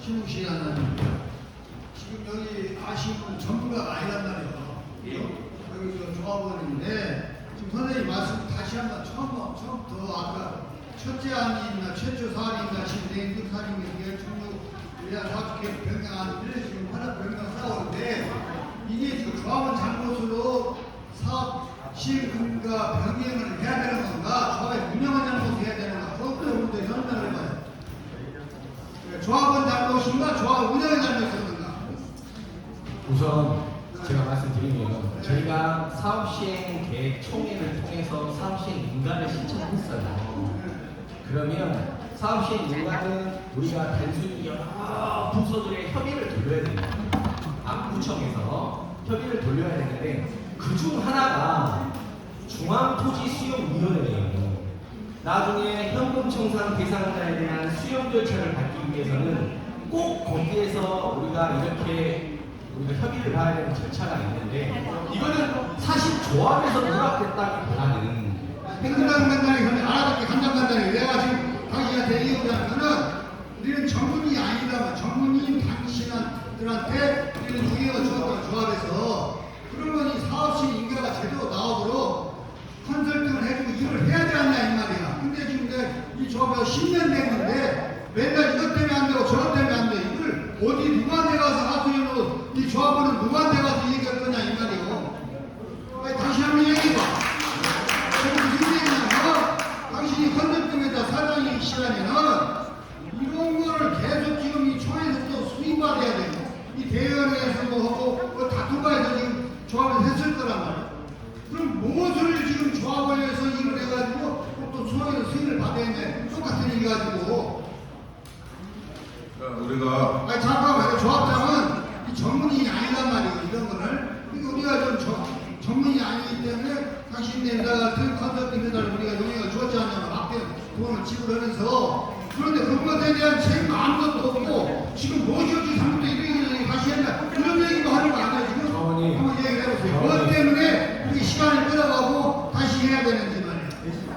신웅 씨는 지금 여기 아시는 분 전부가 아니란 말이에요. 여기 조합원인데 지금 선생님 말씀 다시 한번 처음부터 아까 첫째 안이나 최초 사안인가 신대인급 사안인가 중국 우리가 사업계 변경하는데 지금 하나 변경 싸우는데 이게 지금 조합원 잘못으로 사업 시행금과 변경을 해야 되는 건가 조합의 운영을 잘못해야 되는 건가 그런 부분들 설명을 해봐요. 조합원 잘못인가 조합 운영의 잘못인가? 우선 제가 말씀드리면 저희가 사업시행 계획 총회를 통해서 사업시행 인가를 신청했어요. 그러면 사업시행 인가는 우리가 단순히 여러 부서들의 협의를 돌려야 됩니다. 안구청에서 협의를 돌려야 되는데 그중 하나가 중앙토지수용위원회예요. 나중에 현금 청산 대상자에 대한 수용 절차를 밟기 위해서는 꼭 거기에서 우리가 협의를 봐야 되는 절차가 있는데 이거는 사실 조합에서 누락됐다기보다는 행정간단히 그런데 알아듣게 간장간단히 내가 지금 당신한테 얘기하자면은 우리는 전문이 아니다만 전문인 당신들한테 우리는 우리가 주었던 조합에서 그러면 이 사업시 인가가 제대로 나오도록 컨설팅을 해주고 일을 해야 되지 않냐 이 말이야. 근데 지금 이 조합이 10년 됐는데 맨날 이것 때문에 안 되고 저것 때문에 안 돼. 이걸 어디 누구한테 가서 하소연으로 이 조합원은 누구한테 가서 얘기할 거냐 이 말이에요. 아니, 다시 한번 얘기해봐. 저는 무슨 얘기냐면 당신이 컨설팅에다 사장이 시간에는 이런 거를 계속 지금 이 총회에서 또 수임받아야 돼요. 이 대의원회에서 뭐 하고 다투가에서 지금 조합을 했을 거란 말이야. 그럼 무엇을 지금 조합원에서 일을 해가지고 또 수학에서 수임을 받아야 돼. 똑같은 일 가지고. 우리가 아니 잠깐만 조합장은 이 전문인이 아니란 말이에요. 이런 거를. 그러니까 우리가 좀 전문인이 아니기 때문에 당신네 같은 컨설팅 회사를 우리가 용역을 주었지 않냐면 앞에 돈을 지불하면서 그런데 그것에 대한 책임 아무것도 없고 지금 무엇이 어찌 잘못돼 이렇게 다시 했냐 이런 얘기도 하는 거 아니에요 지금? 어머니. 한번 얘기를 해보세요. 그것 때문에 이렇게 시간을 끌어가고 다시 해야 되는지 말이에요.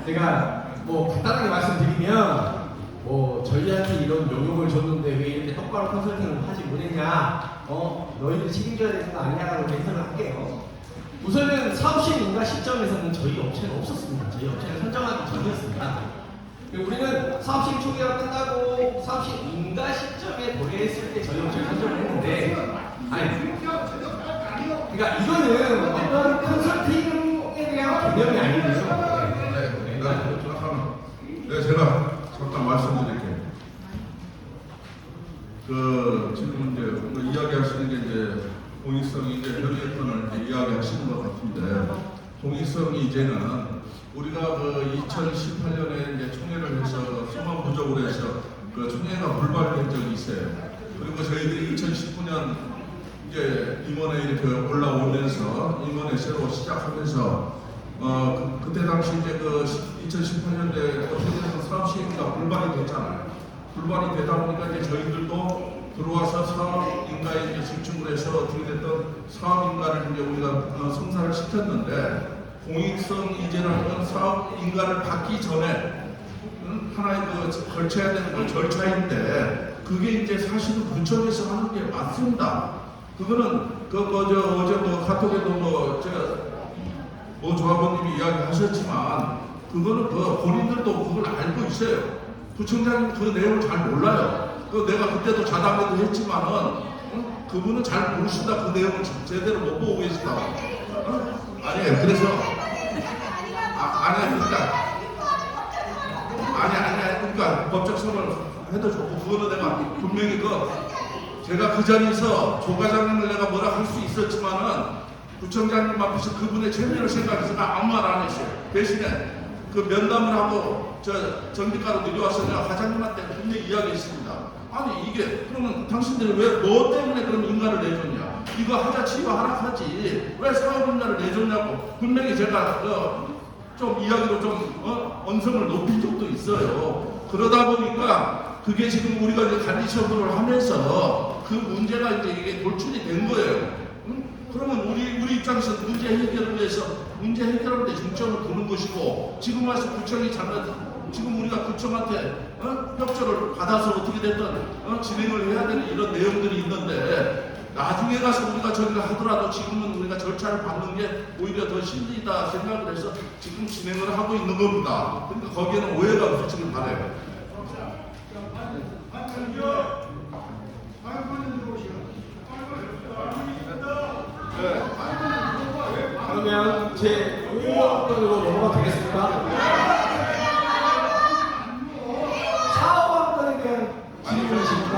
제가 뭐 간단하게 말씀드리면 뭐 저희한테 이런 용역을 줬는데 왜 이렇게 똑바로 컨설팅을 하지 못했냐 너희들 책임져야 되는 거 아니냐라고 해석을 할게요. 우선은 사업시행 인가 시점에서는 저희 업체는 없었습니다. 저희 업체는 선정하기 전이었습니다. 우리는 사업시행 초기가 끝나고 사업시행 인가 시점에 도래했을 때 저희 업체를 선정을 했는데 그러니까 이거는 어떤 컨설팅에 대한 개념이 아니고요. 이야기하시는 것 같은데 공익성 이제는 우리가 그 2018년에 이제 총회를 해서 소만 부족으로 해서 그 총회가 불발된 적이 있어요. 그리고 저희들이 2019년 이제 임원회 이렇게 올라오면서 임원회 새로 시작하면서 그때 당시 이제 그 2018년에 어떻게든 사업 시행가 불발이 됐잖아요. 불발이 되다 보니까 이제 저희들도 들어와서 사업 인가에 이제 집중을 해서 어떻게 됐던 사업 인가를 이제 우리가 성사를 시켰는데 공익성 이제라는 건 사업 인가를 받기 전에 하나의 그 걸쳐야 되는 그 절차인데 그게 이제 사실은 구청에서 하는 게 맞습니다. 그거는 어제 카톡에도 조합원님이 이야기하셨지만 그거는 본인들도 그걸 알고 있어요. 구청장님 그 내용을 잘 몰라요. 내가 그때도 자담회도 했지만은 그분은 잘 모르신다. 그 내용을 제대로 못 보고 계시다. 아니에요. 그래서 그러니까 법적 처벌을 해도 좋고 그거는 내가 분명히 제가 그 자리에서 조 과장님을 내가 뭐라 할 수 있었지만은 구청장님 앞에서 그분의 체면을 생각해서 아무 말 안 했어요. 대신에 그 면담을 하고 정비과로 내려와서 내가 과장님한테 분명히 이야기했습니다. 아니 이게 그러면 당신들이 왜 뭐 때문에 그럼 인가를 내줬냐? 이거 하자 치고 하락하지 왜 사업 인가를 내줬냐고 분명히 제가 좀 이야기로 좀 언성을 높인 적도 있어요. 그러다 보니까 그게 지금 우리가 이제 관리 처분을 하면서 그 문제가 이제 이게 돌출이 된 거예요. 그러면 우리 입장에서 문제 해결을 위해서 문제 해결을 때 중점을 두는 것이고 지금 와서 구청이 지금 우리가 구청한테 협조를 받아서 어떻게 됐든 진행을 해야 되는 이런 내용들이 있는데 나중에 가서 우리가 저기를 하더라도 지금은 우리가 절차를 밟는 게 오히려 더 실리다 생각을 해서 지금 진행을 하고 있는 겁니다. 그러니까 거기에는 오해가 없으시길 바라요. 네. 그러면 제 5호권으로 넘어가 되겠습니까? 사업권에 대한 질문이십니까?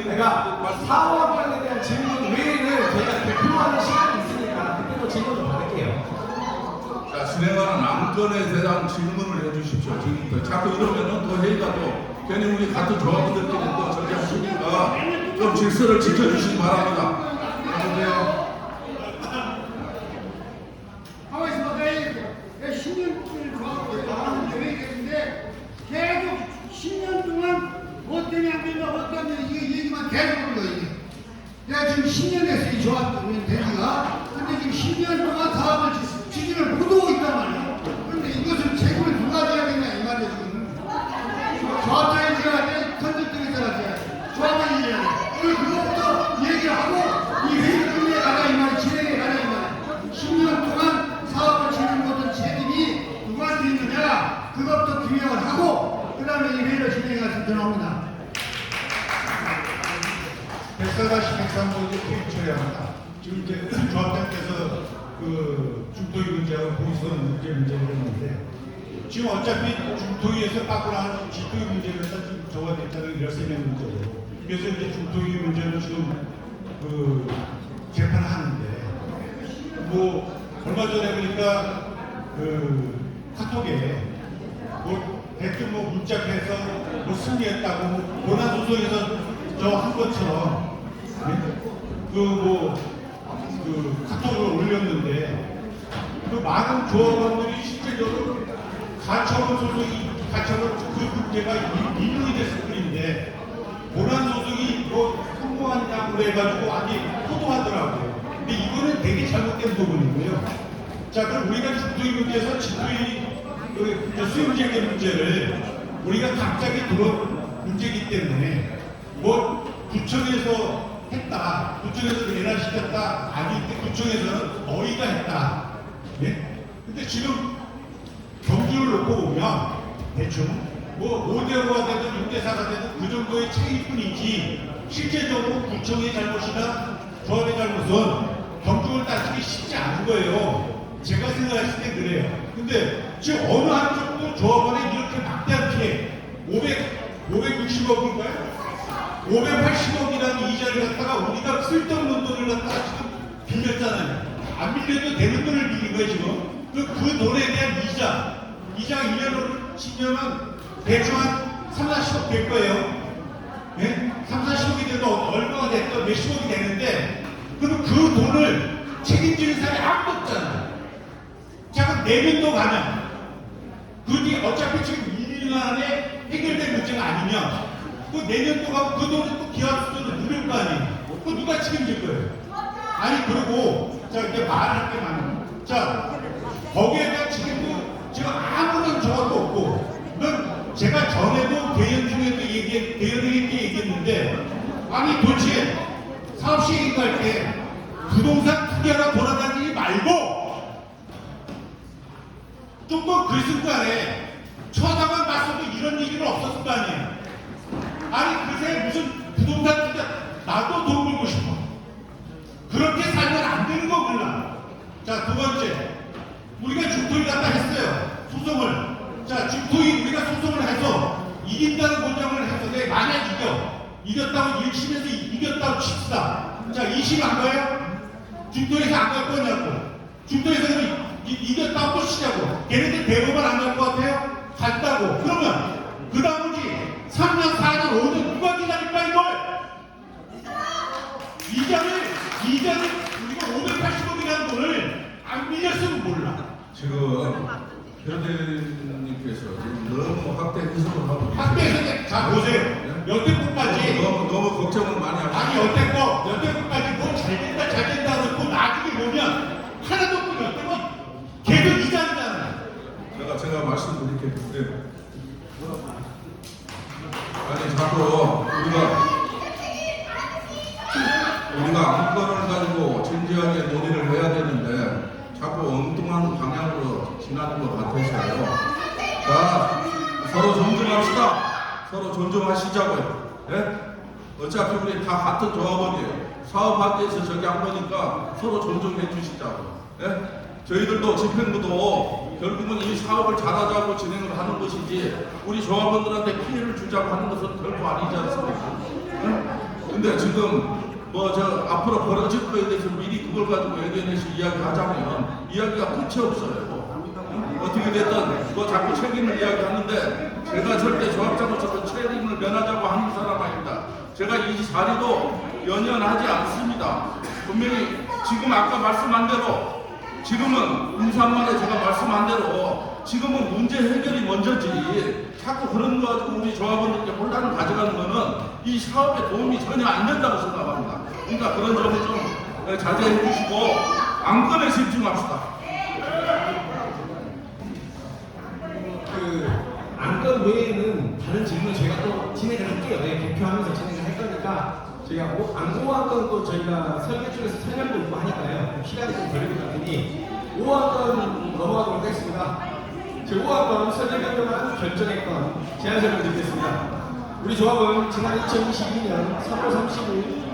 내가 사업권에 대한 질문 외에는 저희가 대표하는 시간이 있으니까 그때도 질문을 받을게요. 자, 진행하는 안건에 대한 질문을 해주십시오. 지금부터 자꾸 이러면은 또 회의가 또 괜히 우리 같은 조합원들끼리 또 저기 하시니까 좀 질서를 지켜주시기 바랍니다. 안녕하세요. 가만히 있어봐. 10년 조합을 나가는 계획인데 계속 10년 동안 뭐 때문에 안 된다, 뭐 때문에 이게 얘기만 계속 하는 거야, 이게. 내가 지금 10년 했어, 이 조합 되기가. 근데 지금 10년 동안 사업을 추진을 못하고 있단 말이야. 그런데 이것을 책임을 누가 져야 되냐, 이 말이야, 지금. 조합장이 져야 돼, 컨설팅이 져야 돼, 조합장이 져야 돼. 오늘 그거부터 얘기를 하고 이 회의를 끝내 가자, 이 말이야, 진행해 가자, 이 말이야. 10년 동안 사업을 진행 못한 책임이 누구한테 있느냐, 그것부터 규명을 하고, 그 다음에 이 회의를 진행해서 들어옵니다. 140, 103호 퇴출해야 합니다. 지금 이제 조합장께서 그 중도위 문제하고 보이선 문제를 했는데 지금 어차피 중도위에서 빠꾸라는 지도위 문제를 지금 정화됐다는 열세명 문제고 그래서 이제 중도위 문제를 지금 그 재판을 하는데 뭐 얼마 전에 보니까 그 카톡에 뭐 대충 뭐 문짝해서 뭐 승리했다고 본안 소송에서 저 한 것처럼 그 카톡을 올렸는데 그 많은 조합원들이 실제적으로 가처분 소송이 그 문제가 인용이 됐을 뿐인데 본안 소송이 뭐 성공하냐고 해가지고 아니 포도하더라고요. 근데 이거는 되게 잘못된 부분이고요. 자 그럼 우리가 중도위 문제에서 진도위 수용제계 문제를 우리가 갑자기 들어온 문제이기 때문에 뭐 구청에서 했다, 구청에서 내란시켰다, 아니 구청에서는 너희가 했다. 예? 근데 지금 경주를 놓고 보면 대충 뭐 5대5가 되든 6대4가 되든 그 정도의 차이뿐이지 실제적으로 구청의 잘못이나 조합의 잘못은 경주를 따지기 쉽지 않은 거예요. 제가 생각했을 때 그래요. 근데 지금 어느 한쪽도 조합원에 이렇게 막대한 피해 560억인가요? 580억이라는 이자를 갖다가 우리가 쓸데없는 돈을 갖다가 지금 빌렸잖아요. 안 빌려도 되는 돈을 빌린 거예요, 지금. 그 돈에 대한 이자 1년으로 치면은 대충 한 3, 40억 될 거예요. 예? 3, 40억이 돼도 얼마가 됐든 몇십억이 되는데, 그럼 그 돈을 책임지는 사람이 아무도 없잖아요. 자, 그럼 내년도 가면, 그게 어차피 지금 1년 안에 해결된 문제가 아니면, 그 내년도 가면 그 돈을 또 기업수들은 누릴 거 아니에요. 그 누가 책임질 거예요? 아니, 그리고, 자, 이제 말할 게 많아요. 자, 거기에 대한 책임도 지금 아무런 저것도 없고, 제가 전에도 대연 중에도 대연회의 때 얘기했는데, 아니, 도대체 사업시행 갈 때 부동산 투기하러 돌아다니지 말고, 조금 그 순간에 쳐다만 봤어도 이런 얘기는 없었을 거 아니에요. 아니, 그새 무슨 부동산 투자, 나도 돈 벌고 싶어. 그렇게 살면 안 되는 거 몰라. 자, 두 번째, 우리가 중토이 갖다 했어요. 소송을. 자, 중토이 우리가 소송을 해서 이긴다는 보장을 해서 내 만약 이겼다고 1심에서 이겼다고 칩시다. 자, 2심 안 가요? 중토에서 안 갈 거냐고. 중토에서는 이겼다고 또 치자고. 걔네들 대법원 안 갈 것 같아요? 간다고. 그러면 그 나머지 3년, 4년, 5년 누가 기다릴까 이걸? 이자를 우리가 580억이라는 돈을 안 빌렸으면 몰라. 지금 변호사님께서 너무 확대 해석을 하고 학교에서 자 보세요. 여태껏까지 너무 걱정을 많이 하고 아니 여태껏까지 뭐 잘 된다 그러고 나중에 보면 하나도 없고 여태껏 계속 이자잖아. 제가 말씀드릴게요. 아니 자꾸 우리가 안건을 가지고 진지하게 논의를 해야 되는데 자꾸 엉뚱한 방향으로 지나는 것 같아서요. 자, 서로 존중합시다. 서로 존중하시자고요. 예? 어차피 우리 다 같은 조합원이에요. 사업하기 위해서 저기 한 거니까 서로 존중해 주시자고. 예? 저희들도 집행부도 결국은 이 사업을 잘하자고 진행을 하는 것이지 우리 조합원들한테 피해를 주자고 하는 것은 결코 아니지 않습니까? 예? 근데 지금 앞으로 벌어질 거에 대해서 미리 그걸 가지고 애견에서 이야기하자면 이야기가 끝이 없어요. 어떻게 됐든 자꾸 책임을 이야기하는데 제가 절대 조합장으로서 책임을 면하자고 하는 사람 아닙니다. 제가 이 자리도 연연하지 않습니다. 분명히 지금 아까 말씀한 대로 지금은 인사만에 제가 말씀한 대로 지금은 문제 해결이 먼저지 자꾸 그런 거 가지고 우리 조합원들께 혼란을 가져가는 거는 이 사업에 도움이 전혀 안 된다고 생각합니다. 그러니까 그런 점을 좀 자제해 주시고 안건에 집중합시다. 안건 외에는 다른 질문을 저희가 또 진행을 할게요. 개표하면서 진행을 할 거니까 저희가 안건 또 저희가 설계 쪽에서 설명도 있고 하니까요. 시간이 좀 걸릴 것 같으니 5안건 넘어가도록 하겠습니다. 제 5안건 설계 변경안 결정의 건 제안 설명 드리겠습니다. 우리 조합은 지난 2022년 3월 30일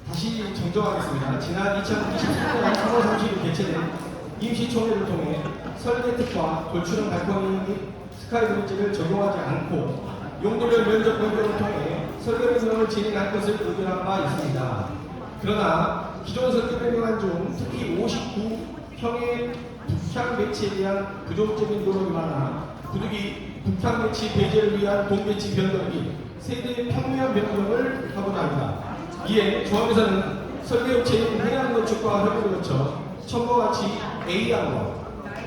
다시 정정하겠습니다. 지난 2023년 3월 30일 개최된 임시총회를 통해 설계특화, 돌출형 발코니 및 스카이브리지를 적용하지 않고 용도별 면적 변경을 통해 설계 변경을 진행할 것을 의견한 바 있습니다. 그러나 기존 설계 변경안 중 특히 59형의 북향 배치에 대한 부족적인 노력이 많아 부득이 북향 배치 배제를 위한 동배치 변경 및 세대 평면 변경을 하고자 합니다. 이에 조합에서는 설계업체인 해양건축과 협의를 거쳐 첨부와 같이 A안과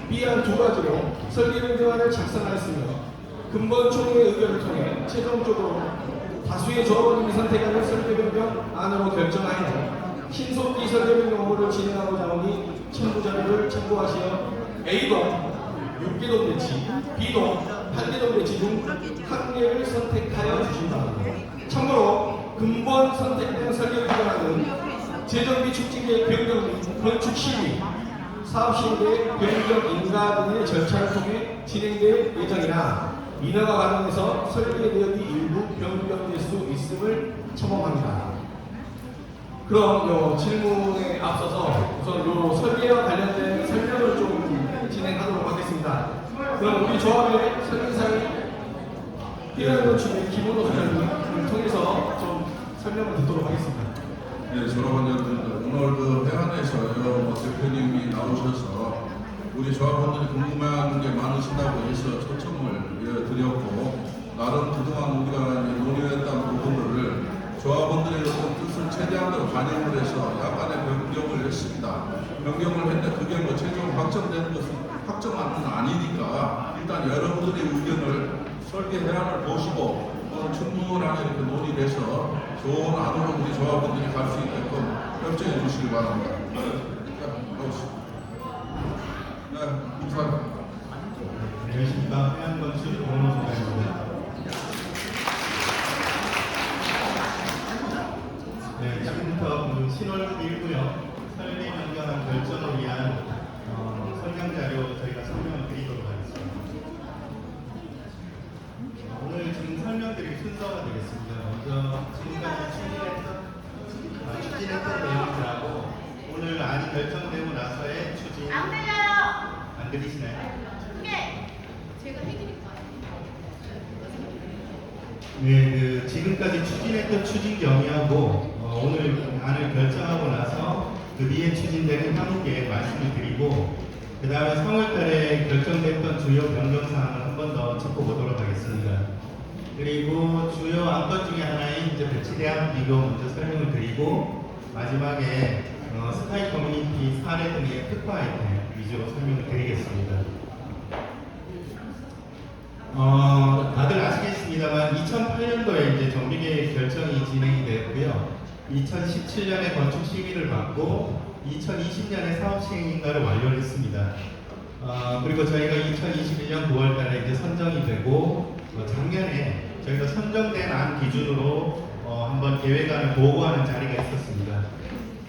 B안 두 가지로 설계 변경안을 작성하였으며 근본 총회의 의견을 통해 최종적으로 다수의 조합원님이 선택하는 설계 변경안으로 결정하여 신속히 설계 변경 업무를 진행하고자 하니 첨부 자료를 참고하시어 A동 6개동 배치, B동 8개동 배치 중 한 개를 선택하여 주시기 바랍니다. 참고로 근본 선택된 설계 변경안은 재정비 축진계획 변경 및 건축 심의, 사업 시행계획 변경 인가 등의 절차를 통해 진행될 예정이나 인허가 과정에서 설계 내역이 일부 변경될 수 있음을 첨언합니다. 그럼 질문에 앞서서 우선 설계와 관련된 설명을 좀 진행하도록 하겠습니다. 그럼 우리 조합의 설계사의 필요한 건축의 기본 설명을 통해서 좀 설명을 듣도록 하겠습니다. 네, 졸업원들은 오늘 그 회관에서요, 대표님이 나오셔서 우리 조합원들이 궁금한 게 많으시다고 해서 초청을 드렸고, 나름 그동안 우리가 논의했던 부분들을 조합원들의 어떤 뜻을 최대한으로 반영을 해서 약간의 변경을 했습니다. 변경을 했는데 그게 뭐 최종 확정되는 것은 확정은 아니니까 일단 여러분들의 의견을 설계 해안을 보시고 충분하게 이렇게 논의를 해서 좋은 안으로 우리 조합원들이 갈 수 있게끔 협조해 주시기 바랍니다. 네, 인사. 안녕하십니까. 해안건축 공로소장입니다. 네, 지금부터 그 10월 1구역 설계 변경안 결정을 위한 설명 자료 저희가 설명을 드리도록 하겠습니다. 오늘 지금 설명드릴 순서가 되겠습니다. 먼저 지금까지 추진했던 내용들하고 오늘 안이 결정되고 나서의 추진. 안 들려요. 안 들리시나요? 네. 제가 해드릴까요? 네, 그 지금까지 추진했던 추진 경위하고 오늘 안을 결정하고 나서 그 뒤에 추진되는 향후 계획 말씀을 드리고 그 다음에 3월달에 결정됐던 주요 변경 사항을 한 번 더 짚어보도록 하겠습니다. 그리고 주요 안건 중에 하나인 이제 배치대학 비교 먼저 설명을 드리고 마지막에 스카이 커뮤니티 사례 등의 특화 아이템 위주로 설명을 드리겠습니다. 다들 아시겠습니다만 2008년도에 이제 정비계획 결정이 진행이 되었고요. 2017년에 건축 심의를 받고 2020년에 사업 시행인가를 완료를 했습니다. 그리고 저희가 2021년 9월달에 이제 선정이 되고 작년에 저희가 선정된 안 기준으로 한번 계획안을 보고하는 자리가 있었습니다.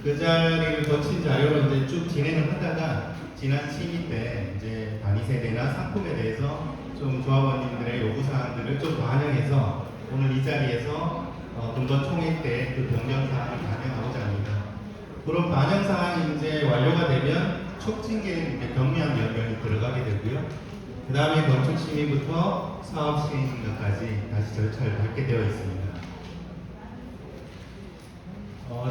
그 자리를 거친 자료로 이제 쭉 진행을 하다가 지난 심의 때 이제 단위 세대나 상품에 대해서 좀 조합원님들의 요구사항들을 좀 반영해서 오늘 이 자리에서 좀 더 총회 때 그 변경사항을 반영하고자 합니다. 그런 반영사항이 이제 완료가 되면 촉진계획 이제 경미한 변경이 들어가게 되고요. 그 다음에 건축심의부터 사업 시행까지 다시 절차를 밟게 되어 있습니다.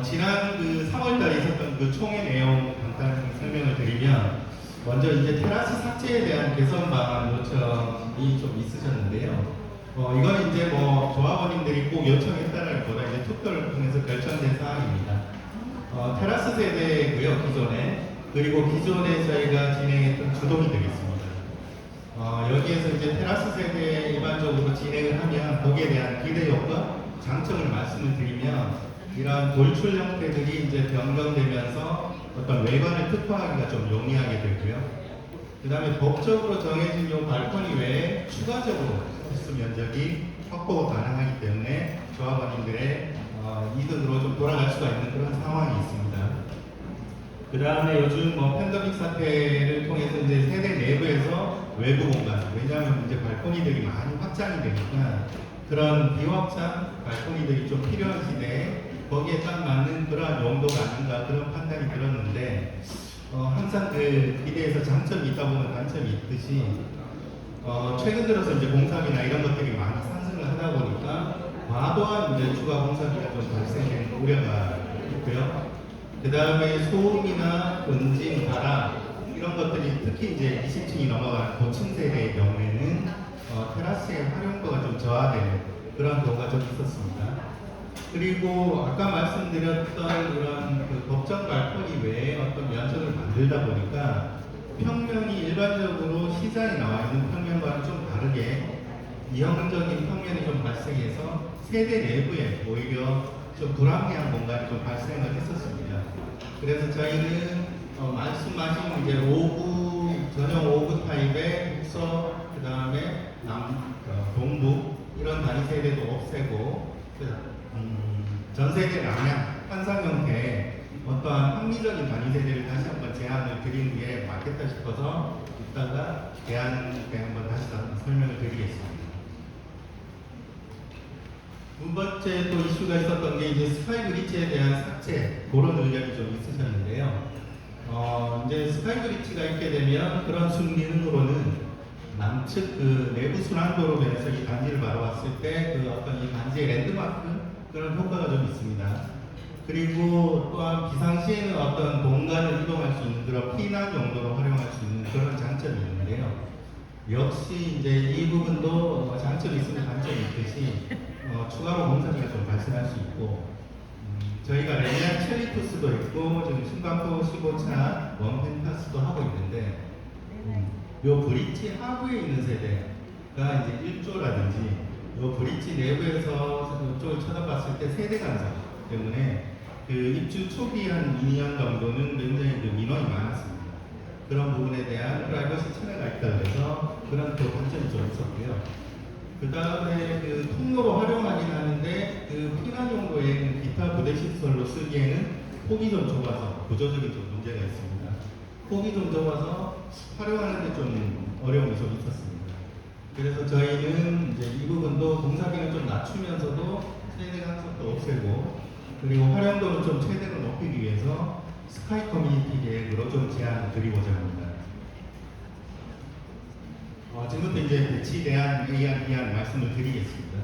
지난 그 3월달에 있었던 그 총회 내용 간단히 설명을 드리면 먼저 이제 테라스 삭제에 대한 개선 방안 요청이 좀 있으셨는데요. 이건 이제 뭐 조합원님들이 꼭 요청했다라기보다 이제 투표를 통해서 결정된 사항입니다. 테라스 세대고요, 기존에. 그리고 기존에 저희가 진행했던 주동이 되겠습니다. 여기에서 이제 테라스 세대 일반적으로 진행을 하면 거기에 대한 기대 효과, 장점을 말씀을 드리면 이러한 돌출 형태들이 이제 변경되면서 어떤 외관을 특화하기가 좀 용이하게 되고요. 그 다음에 법적으로 정해진 요 발코니 외에 추가적으로 횟수 면적이 확보가 가능하기 때문에 조합원님들의 이득으로 좀 돌아갈 수가 있는 그런 상황이 있습니다. 그 다음에 요즘 뭐 팬데믹 사태를 통해서 이제 세대 내부에서 외부 공간, 왜냐하면 이제 발코니들이 많이 확장이 되니까 그런 비확장 발코니들이 좀 필요한 시대에 거기에 딱 맞는 그러한 용도가 아닌가 그런 판단이 들었는데 항상 그 기대에서 장점이 있다 보면 단점이 있듯이 최근 들어서 이제 공사비나 이런 것들이 많이 상승을 하다 보니까 과도한 이제 추가 공사비가 좀 발생되는 우려가 있고요. 그 다음에 소음이나 은진, 가라 이런 것들이 특히 이제 20층이 넘어가는 고층 세대의 경우에는 테라스의 활용도가 좀 저하되는 그런 경우가 좀 있었습니다. 그리고 아까 말씀드렸던 그런 그 법정 발코니 외에 어떤 면적을 만들다 보니까 평면이 일반적으로 시장에 나와 있는 평면과는 좀 다르게 이형적인 평면이 좀 발생해서 세대 내부에 오히려 좀 불합리한 공간이 좀 발생을 했었습니다. 그래서 저희는 말씀하신 이제 5구 전용 5구 타입의 북서 그 다음에 동부 이런 단위 세대도 없애고 전세대 남양 환상 형태의 어떠한 합리적인 단위 세대를 다시 한번 제안을 드리는 게 맞겠다 싶어서 이따가 대안 때 한번 다시 설명을 드리겠습니다. 두 번째 또 이슈가 있었던 게 이제 스카이 브릿지에 대한 삭제 그런 의견이 좀 있으셨는데요. 이제 스카이 브릿지가 있게 되면 그런 순기능으로는 남측 그 내부 순환도로에서 이 단지를 바라봤을 때 그 어떤 이 단지의 랜드마크 그런 효과가 좀 있습니다. 그리고 또한 비상시에는 어떤 공간을 이동할 수 있는 그런 피난 용도로 활용할 수 있는 그런 장점이 있는데요. 역시 이제 이 부분도 장점이 있으면 단점이 있듯이 추가로 공사비가 좀 발생할 수 있고, 저희가 레미안 체리투스도 있고 지금 신광포 15차 원펜파스도 하고 있는데, 요 브릿지 하부에 있는 세대가 이제 1조라든지 요 브릿지 내부에서 이쪽을 쳐다봤을 때 세대 간섭 때문에 그 입주 초기 한 2년 정도는 굉장히 그 민원이 많았습니다. 그런 부분에 대한 프라이버시 침해가 있다 그래서 그런 또 단점이 좀 있었고요. 그 다음에 그 통로로 활용하긴 하는데 그 피난 용도의 기타 부대 시설로 쓰기에는 폭이 좀 좁아서 구조적인 좀 문제가 있습니다. 폭이 좀 좁아서 활용하는데 좀 어려움이 좀 있었습니다. 그래서 저희는 이제 이 부분도 공사비를 좀 낮추면서도 세대 간섭도 없애고, 그리고 활용도를 좀 최대로 높이기 위해서 스카이 커뮤니티 계획으로 좀 제안을 드리고자 합니다. 지금부터 이제 배치 대안, A안, B안 말씀을 드리겠습니다.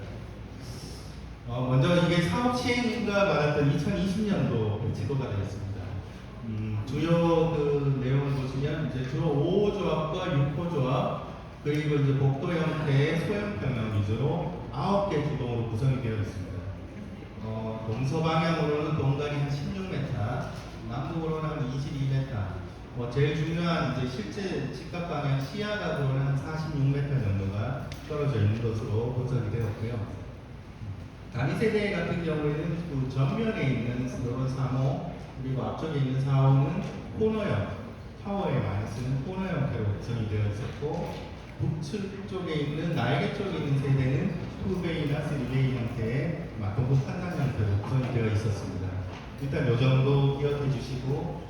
먼저 이게 사업 시행인가 받았던 2020년도 배치도가 되겠습니다. 주요 그 내용을 보시면 이제 주로 5호 조합과 6호 조합, 그리고 이제 복도 형태의 소형 평형 위주로 9개 주동으로 구성이 되어 있습니다. 동서방향으로는 동간이 한 16m, 남북으로는 한 22m, 제일 중요한 이제 실제 직각 방향 시야각으로는 한 46m 정도가 떨어져 있는 것으로 분석이 되었고요. 단위 세대 같은 경우에는 그 전면에 있는 이런 3호, 그리고 앞쪽에 있는 4호는 코너형, 타워에 많이 쓰는 코너 형태로 구성이 되어 있었고, 북측 쪽에 있는 날개 쪽에 있는 세대는 2베이나 3베이 형태의 동부 판단 형태로 구성이 되어 있었습니다. 일단 이 정도 기억해 주시고,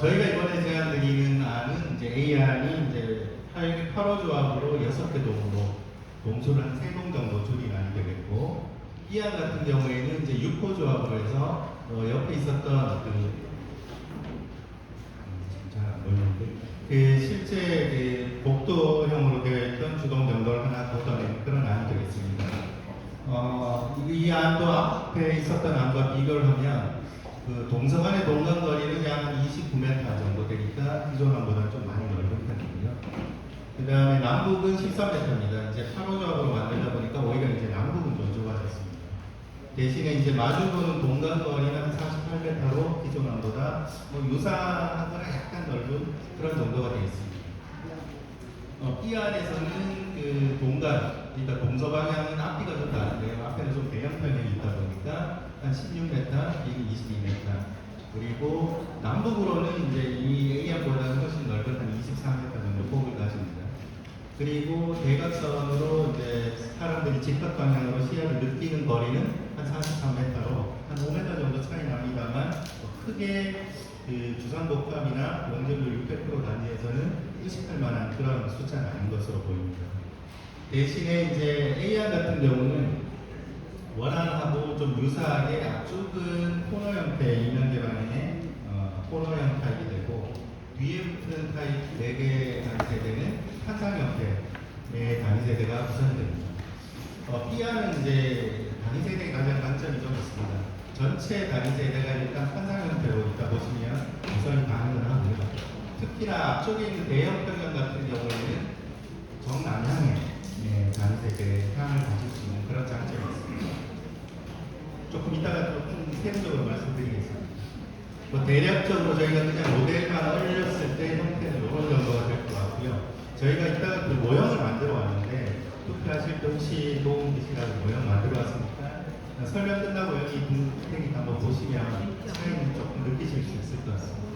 저희가 이번에 제안드리는 안은 이제 A안이 이제 8호 조합으로 6개 동으로 동수를 한 3동 정도 줄이 나뉘게 됐고, B안 같은 경우에는 이제 6호 조합으로 해서 옆에 있었던 잘안 보이는데 실제 복도형으로 되어 있던 주동 정도를 하나 걷어내는 그런 안이 되겠습니다. 이 안도 앞에 있었던 안과 비교를 하면 그 동서간의 동간 거리는 약 29m 정도 되니까 기존안보다는 좀 많이 넓은 편이고요. 그 다음에 남북은 13m입니다. 이제 8호 조합으로 만들다 보니까 오히려 이제 남북은 좀 좁아졌습니다. 대신에 이제 마주보는 동간 거리는 한 48m로 기존안보다 유사한 거나 약간 넓은 그런 정도가 되어 있습니다. B안에서는 그 동간, 그러니까 동서방향은 앞뒤가 좀 다른데요. 앞에는 좀 대형 평형이 있다 보니까 한 16m, 뒤는 22m. 그리고 남북으로는 이제 이 A안보다는 훨씬 넓은 한 24m 정도 폭을 가집니다. 그리고 대각선으로 이제 사람들이 직각 방향으로 시야를 느끼는 거리는 한 43m로 한 5m 정도 차이 납니다만 크게 그 주상복합이나 용적률 600% 단지에서는 의식할 만한 그런 숫자는 아닌 것으로 보입니다. 대신에 이제 A안 같은 경우는 원안하고 좀 유사하게 앞쪽은 코너 형태의 인면 개방의 코너형 타입이 되고, 뒤에 붙는 타입 4개 단위 세대는 판상 형태의 단위 세대가 구성됩니다. B안은 이제 단위 세대의 가장 단점이 좀 있습니다. 전체 단위 세대가 일단 판상 형태로 있다 보시면 구성이 가능을 하고요. 특히나 앞쪽에 있는 대형 평형 같은 경우에는 정남향의 단위 세대의 향을 가질 수 있는 그런 장점이 있습니다. 조금 이따가 좀 세부적으로 말씀드리겠습니다. 대략적으로 저희가 그냥 모델만 올렸을 때 형태는 이런 정도가 될 것 같고요. 저희가 이따가 그 모형을 만들어 왔는데, 투표하실 때 혹시 도움 되시라고 모형 만들어 왔으니까 설명 끝나고 여기 테니까 한번 보시면 차이는 조금 느끼실 수 있을 것 같습니다.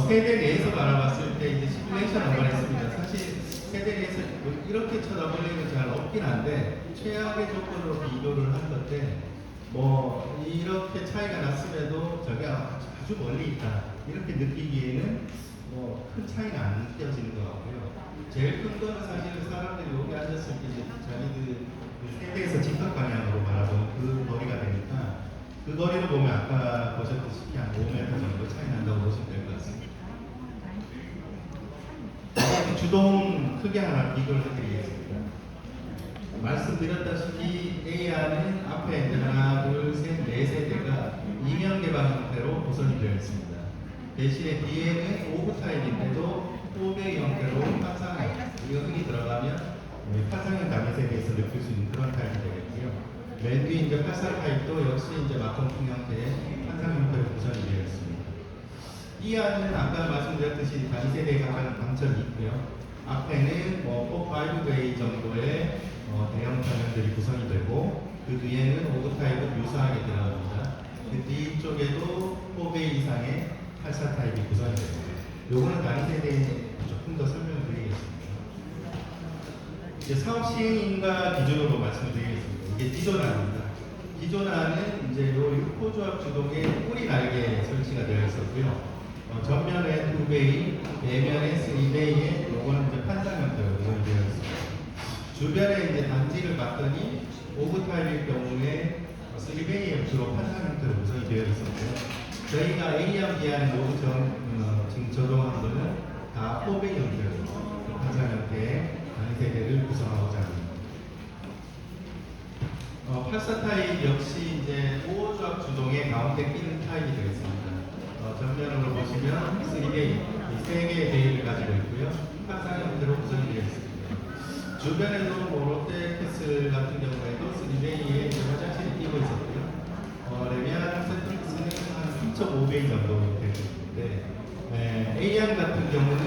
세대 내에서 바라봤을 때 이제 시뮬레이션 한번 했습니다. 사실 세대 내에서 이렇게 쳐다볼 일은 잘 없긴 한데, 최악의 조건으로 비교를 한 건데, 이렇게 차이가 났음에도 저게 아주 멀리 있다 이렇게 느끼기에는 큰 차이가 안 느껴지는 것 같고요. 제일 큰 거는 사실은 사람들이 여기 앉았을 때 자기들 그 세대에서 직각 방향으로 바라보는 그 거리가 되니까, 그 거리를 보면 아까 보셨듯이 한 5m 정도 차이 난다고 보시면 될 것 같습니다. 주동 크게 하나 비교를 해드리겠습니다. 말씀드렸다시피 A안은 앞에 이제 하나, 둘, 셋, 네 세대가 이면 개방 형태로 구성이 되어 있습니다. 대신에 뒤에는 오브 타입인데도 4배 형태로 파상형, 우리가 흔히 들어가면 파상형 단위 세대에서 느낄 수 있는 그런 타입이 되겠고요. 맨 뒤에 이제 84 타입도 역시 이제 막공풍 형태의 파상 형태로 구성이 되어 있습니다. 이 안은 아까 말씀드렸듯이 단위 세대에 가장 강점이 있고요. 앞에는 4-5웨이 정도의 대형 터널들이 구성이 되고 그 뒤에는 오브 타입은 유사하게 들어갑니다. 그 뒤쪽에도 4배 이상의 84 타입이 구성이 됩니다. 요거는 단위 세대에 조금 더 설명을 드리겠습니다. 이제 사업 시행인가 기준으로 말씀드리겠습니다. 이게 기존안입니다. 기존안은 이제 요 6호 조합 주동에 꼬리 날개 설치가 되어 있었고요. 전면에 2베이, 내면에 3베이에 요거는 이제 판상 형태로 구성이 되어 있습니다. 주변에 이제 단지를 봤더니 오브 타입일 경우에 3베이에 주로 판상 형태로 구성이 되어 있었고요. 저희가 A안, B안 요구 지금 적용한 거는 다 4베이 형태로 판상 형태의 단위 세대를 구성하고자 합니다. 84 타입 역시 이제 5호 조합 주동에 가운데 끼는 타입이 되겠습니다. 정면으로 보시면 3베이, 3개의 베이를 가지고 있고요. 판상 형태로 구성이 되어 있습니다. 주변에도 롯데 캐슬 같은 경우에도 3베이에 화장실이 끼고 있었고요. 레미안 세트릭스는 한 3.5베이 정도 되고 있는데, A안 같은 경우는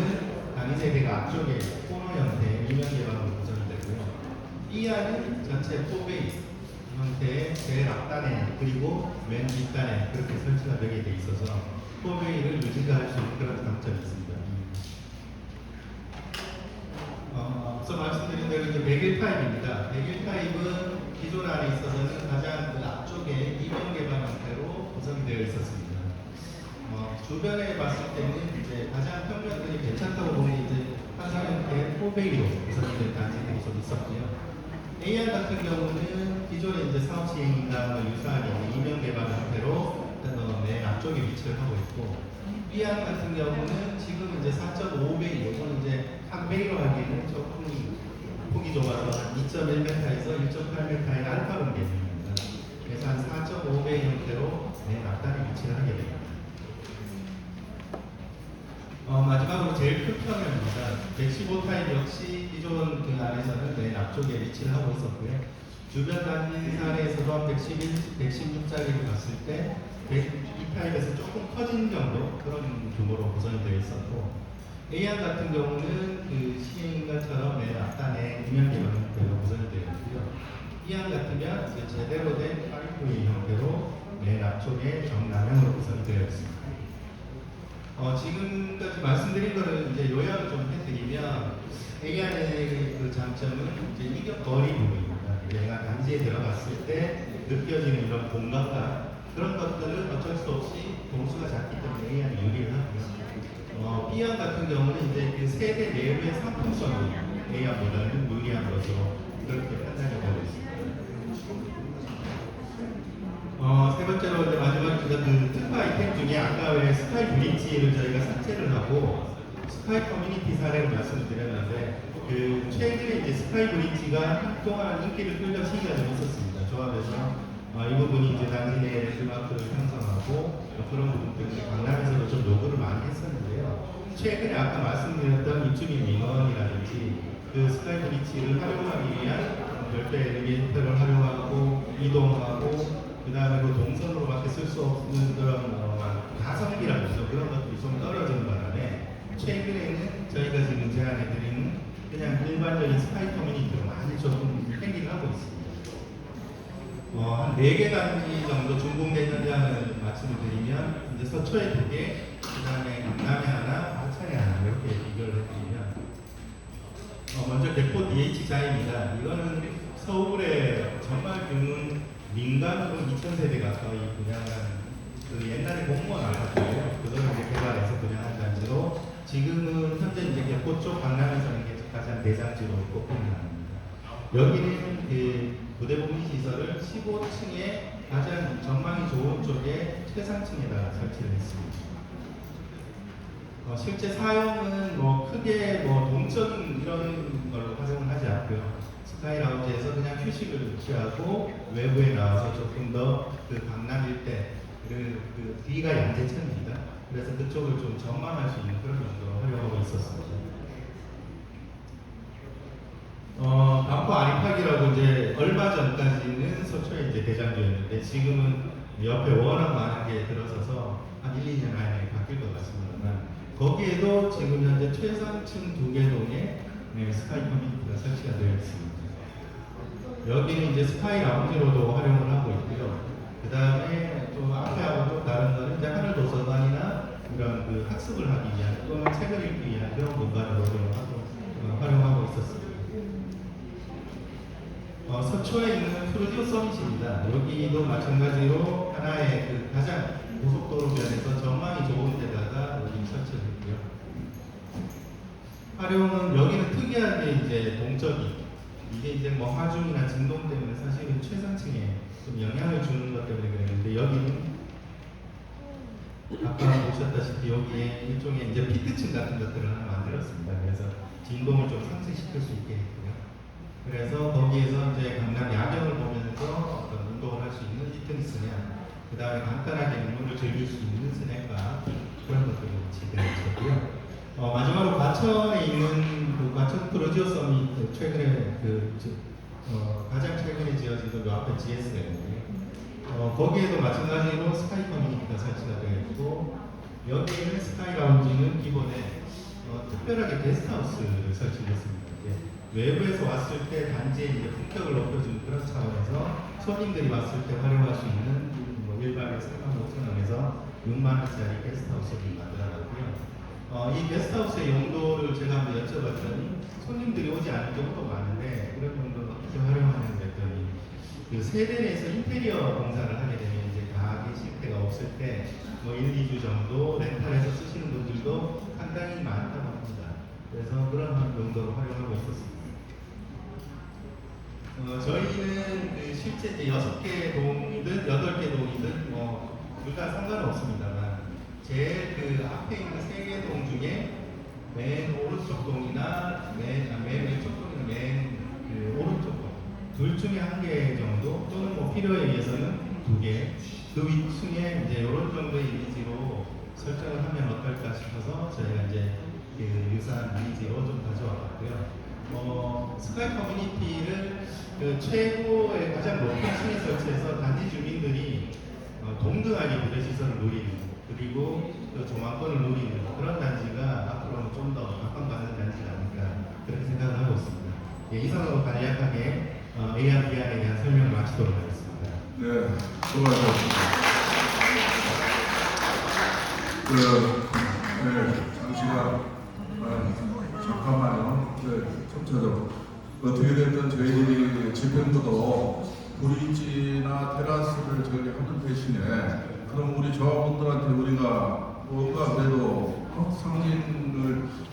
단위 세대가 앞쪽에 코너 형태의 이면 개방으로 구성이 되고요. B안은 전체 4베이 형태의 제일 앞단에 그리고 맨 뒷단에 그렇게 설치가 되게 돼 있어서 4베이를 유지할 수 있는 그런 장점이 있습니다. 앞서 말씀드린 대로 이제 101 타입입니다. 101 타입은 기존 안에 있어서는 가장 그 앞쪽에 이면 개방 형태로 구성이 되어 있었습니다. 주변에 봤을 때는 이제 가장 평면들이 괜찮다고 보니 이제 판상 형태의 4베이로 구성이 된 단지들이 좀 있었고요. A안 같은 경우는 기존에 이제 사업 시행이나 유사하게 이면 개방 형태로 맨 앞쪽에 위치를 하고 있고, B안 같은 경우는 지금 이제 4.5베이, 이거는 이제 한 베이로 하기에는 조금 폭이 좁아서 2.1m에서 1.8m의 알파룸 개념입니다. 그래서 한 4.5베이 형태로 맨 앞단에 위치를 하게 됩니다. 마지막으로 제일 큰 평형입니다. 115 타입 역시 기존 그 안에서는 맨 앞쪽에 위치를 하고 있었고요. 주변 단지 사례에서도 한 111, 116짜리를 봤을 때 102 타입에서 조금 커진 정도 그런 규모로 구성이 되어 있었고, A안 같은 경우는 그 시행인가처럼 맨 앞단에 이면 개방 형태로 구성이 되어 있고요. B안 같으면 이제 제대로 된 8인구의 형태로 맨 앞쪽에 정남형으로 구성이 되어 있습니다. 지금까지 말씀드린 거를 이제 요약을 좀 해드리면, A안의 그 장점은 이제 이격 거리 부분입니다. 내가 단지에 들어갔을 때 느껴지는 이런 공간과 그런 것들은 어쩔 수 없이 동수가 작기 때문에 A안이 유리하고요. B안 같은 경우는 이제 그 세대 내부의 상품성이 A안보다는 유리한 것으로 그렇게 판단이 되고 있습니다. 세 번째로 이제 마지막 그 특화 아이템 중에 아까 왜 스카이 브릿지를 저희가 삭제를 하고 스카이 커뮤니티 사례를 말씀을 드렸는데, 그 최근에 이제 스카이 브릿지가 한동안 인기를 끌던 시기가 좀 있었습니다. 조합에서 이 부분이 이제 단지 내 랜드마크를 형성하고 그런 부분 때문에 강남에서도 좀 요구를 많이 했었는데요. 최근에 아까 말씀드렸던 입주민 민원이라든지 그 스카이 브릿지를 활용하기 위한 별도의 엘리베이터를 활용하고 이동하고 그 다음에 그 동선으로밖에 쓸 수 없는 그런 가성비라든지 그런 것들이 좀 떨어지는 바람에 최근에는 저희가 지금 제안해드리는 그냥 일반적인 스카이 커뮤니티로 많이 조금 행위를 하고 있습니다. 한 4개 단지 정도 준공된 현장을 말씀을 드리면 이제 서초에 2개, 그 다음에 강남에 하나, 하천에 하나 이렇게 비교를 해드리면 먼저 대포 DH자입니다. 이거는 서울에 정말 드문 민간으로 2,000세대 가까이 분양한 그 옛날에 공무원 아파트예요. 그거를 이제 개발해서 분양한 단지로 지금은 현재 이제 개포 쪽 강남에서는 가장 대장지로 꼽히는 단지입니다. 여기는 그 부대복리 시설을 15층에 가장 전망이 좋은 쪽에 최상층에다가 설치를 했습니다. 실제 사용은 뭐 크게 뭐 동적인 이런 걸로 활용을 하지 않고요. 스카이 라운지에서 그냥 휴식을 취하고 외부에 나와서 조금 더 그 강남 일대 그 뒤가 양재천입니다. 그래서 그쪽을 좀 전망할 수 있는 그런 정도로 활용하고 있었습니다. 반포 아리팍이라고 이제 얼마 전까지는 서초에 이제 대장주였는데 지금은 옆에 워낙 많은 게 들어서서 한 1, 2년 안에 바뀔 것 같습니다만 거기에도 지금 현재 최상층 2개 동에 스카이 커뮤니티가 설치가 되어 있습니다. 여기는 이제 스카이 라운지로도 활용을 하고 있고요. 그 다음에 또 앞에하고 좀 다른 거는 이제 하늘 도서관이나 이런 그 학습을 하기 위한 또는 책을 읽기 위한 그런 공간으로 활용하고 있었습니다. 서초에 있는 프로듀 서밋입니다. 여기도 마찬가지로 하나의 그 가장 고속도로변에서 전망이 좋은 데다가 여기 설치했고요. 활용은 여기는 특이하게 이제 동적이 이게 이제 뭐 하중이나 진동 때문에 사실은 최상층에 좀 영향을 주는 것 때문에 그랬는데 여기는 아까 보셨다시피 여기에 일종의 이제 피트층 같은 것들을 하나 만들었습니다. 그래서 진동을 좀 상쇄시킬 수 있게 했고요. 그래서 거기에서 이제 강남 야경을 보면서 어떤 운동을 할 수 있는 히튼 스냅, 그 다음에 간단하게 문을 즐길 수 있는 스냅과 그런 것들을 지배했고요. 마지막으로 과천에 있는 그 과천 프로지오 서밋 최근에 가장 최근에 지어진 그 앞에 GS가 있는데요. 거기에도 마찬가지로 스카이 커뮤니티가 설치가 되어 있고 여기에는 스카이 라운지는 기본에 특별하게 게스트하우스를 설치했습니다. 외부에서 왔을 때 단지의 이제 품격을 높여주는 그런 차원에서 손님들이 왔을 때 활용할 수 있는 뭐 일반의 3만 5천 원에서 6만 원짜리 게스트하우스를 만들어놨고요. 이 게스트하우스의 용도를 제가 한번 여쭤봤더니 손님들이 오지 않을 경우도 많은데 그런 용도는 어떻게 활용하는지 했더니 그 세대 내에서 인테리어 공사를 하게 되면 이제 가게 실태가 없을 때 뭐 1, 2주 정도 렌탈해서 쓰시는 분들도 상당히 많다고 합니다. 그래서 그런 용도로 활용하고 있었습니다. 저희는 그 실제 이제 6개 동이든 8개 동이든 둘 다 상관은 없습니다만 제일 그 앞에 있는 3개 동 중에 맨 오른쪽 동이나 맨 왼쪽 동이나 맨 그 오른쪽 동 둘 중에 1개 정도 또는 뭐 필요에 의해서는 2개 그 위층에 이제 이런 정도의 이미지로 설정을 하면 어떨까 싶어서 저희가 이제 그 유사한 이미지로 좀 가져와봤고요. 스카이 커뮤니티를 그 최고의 가장 높은 층에 설치해서 단지 주민들이 동등하게 무대 시설을 누리는 그리고 그 조망권을 누리는 그런 단지가 앞으로는 좀 더 각광받는 단지가 아닐까 그렇게 생각을 하고 있습니다. 이상으로 간략하게 AR/VR에 대한 설명을 마치도록 하겠습니다. 네, 수고하셨습니다. 잠깐만요. 첨차적으로 어떻게 됐든 저희들이 집행부도 브릿지나 테라스를 저기 하는 대신에 그럼 우리 조합원들한테 우리가 뭔가 그래도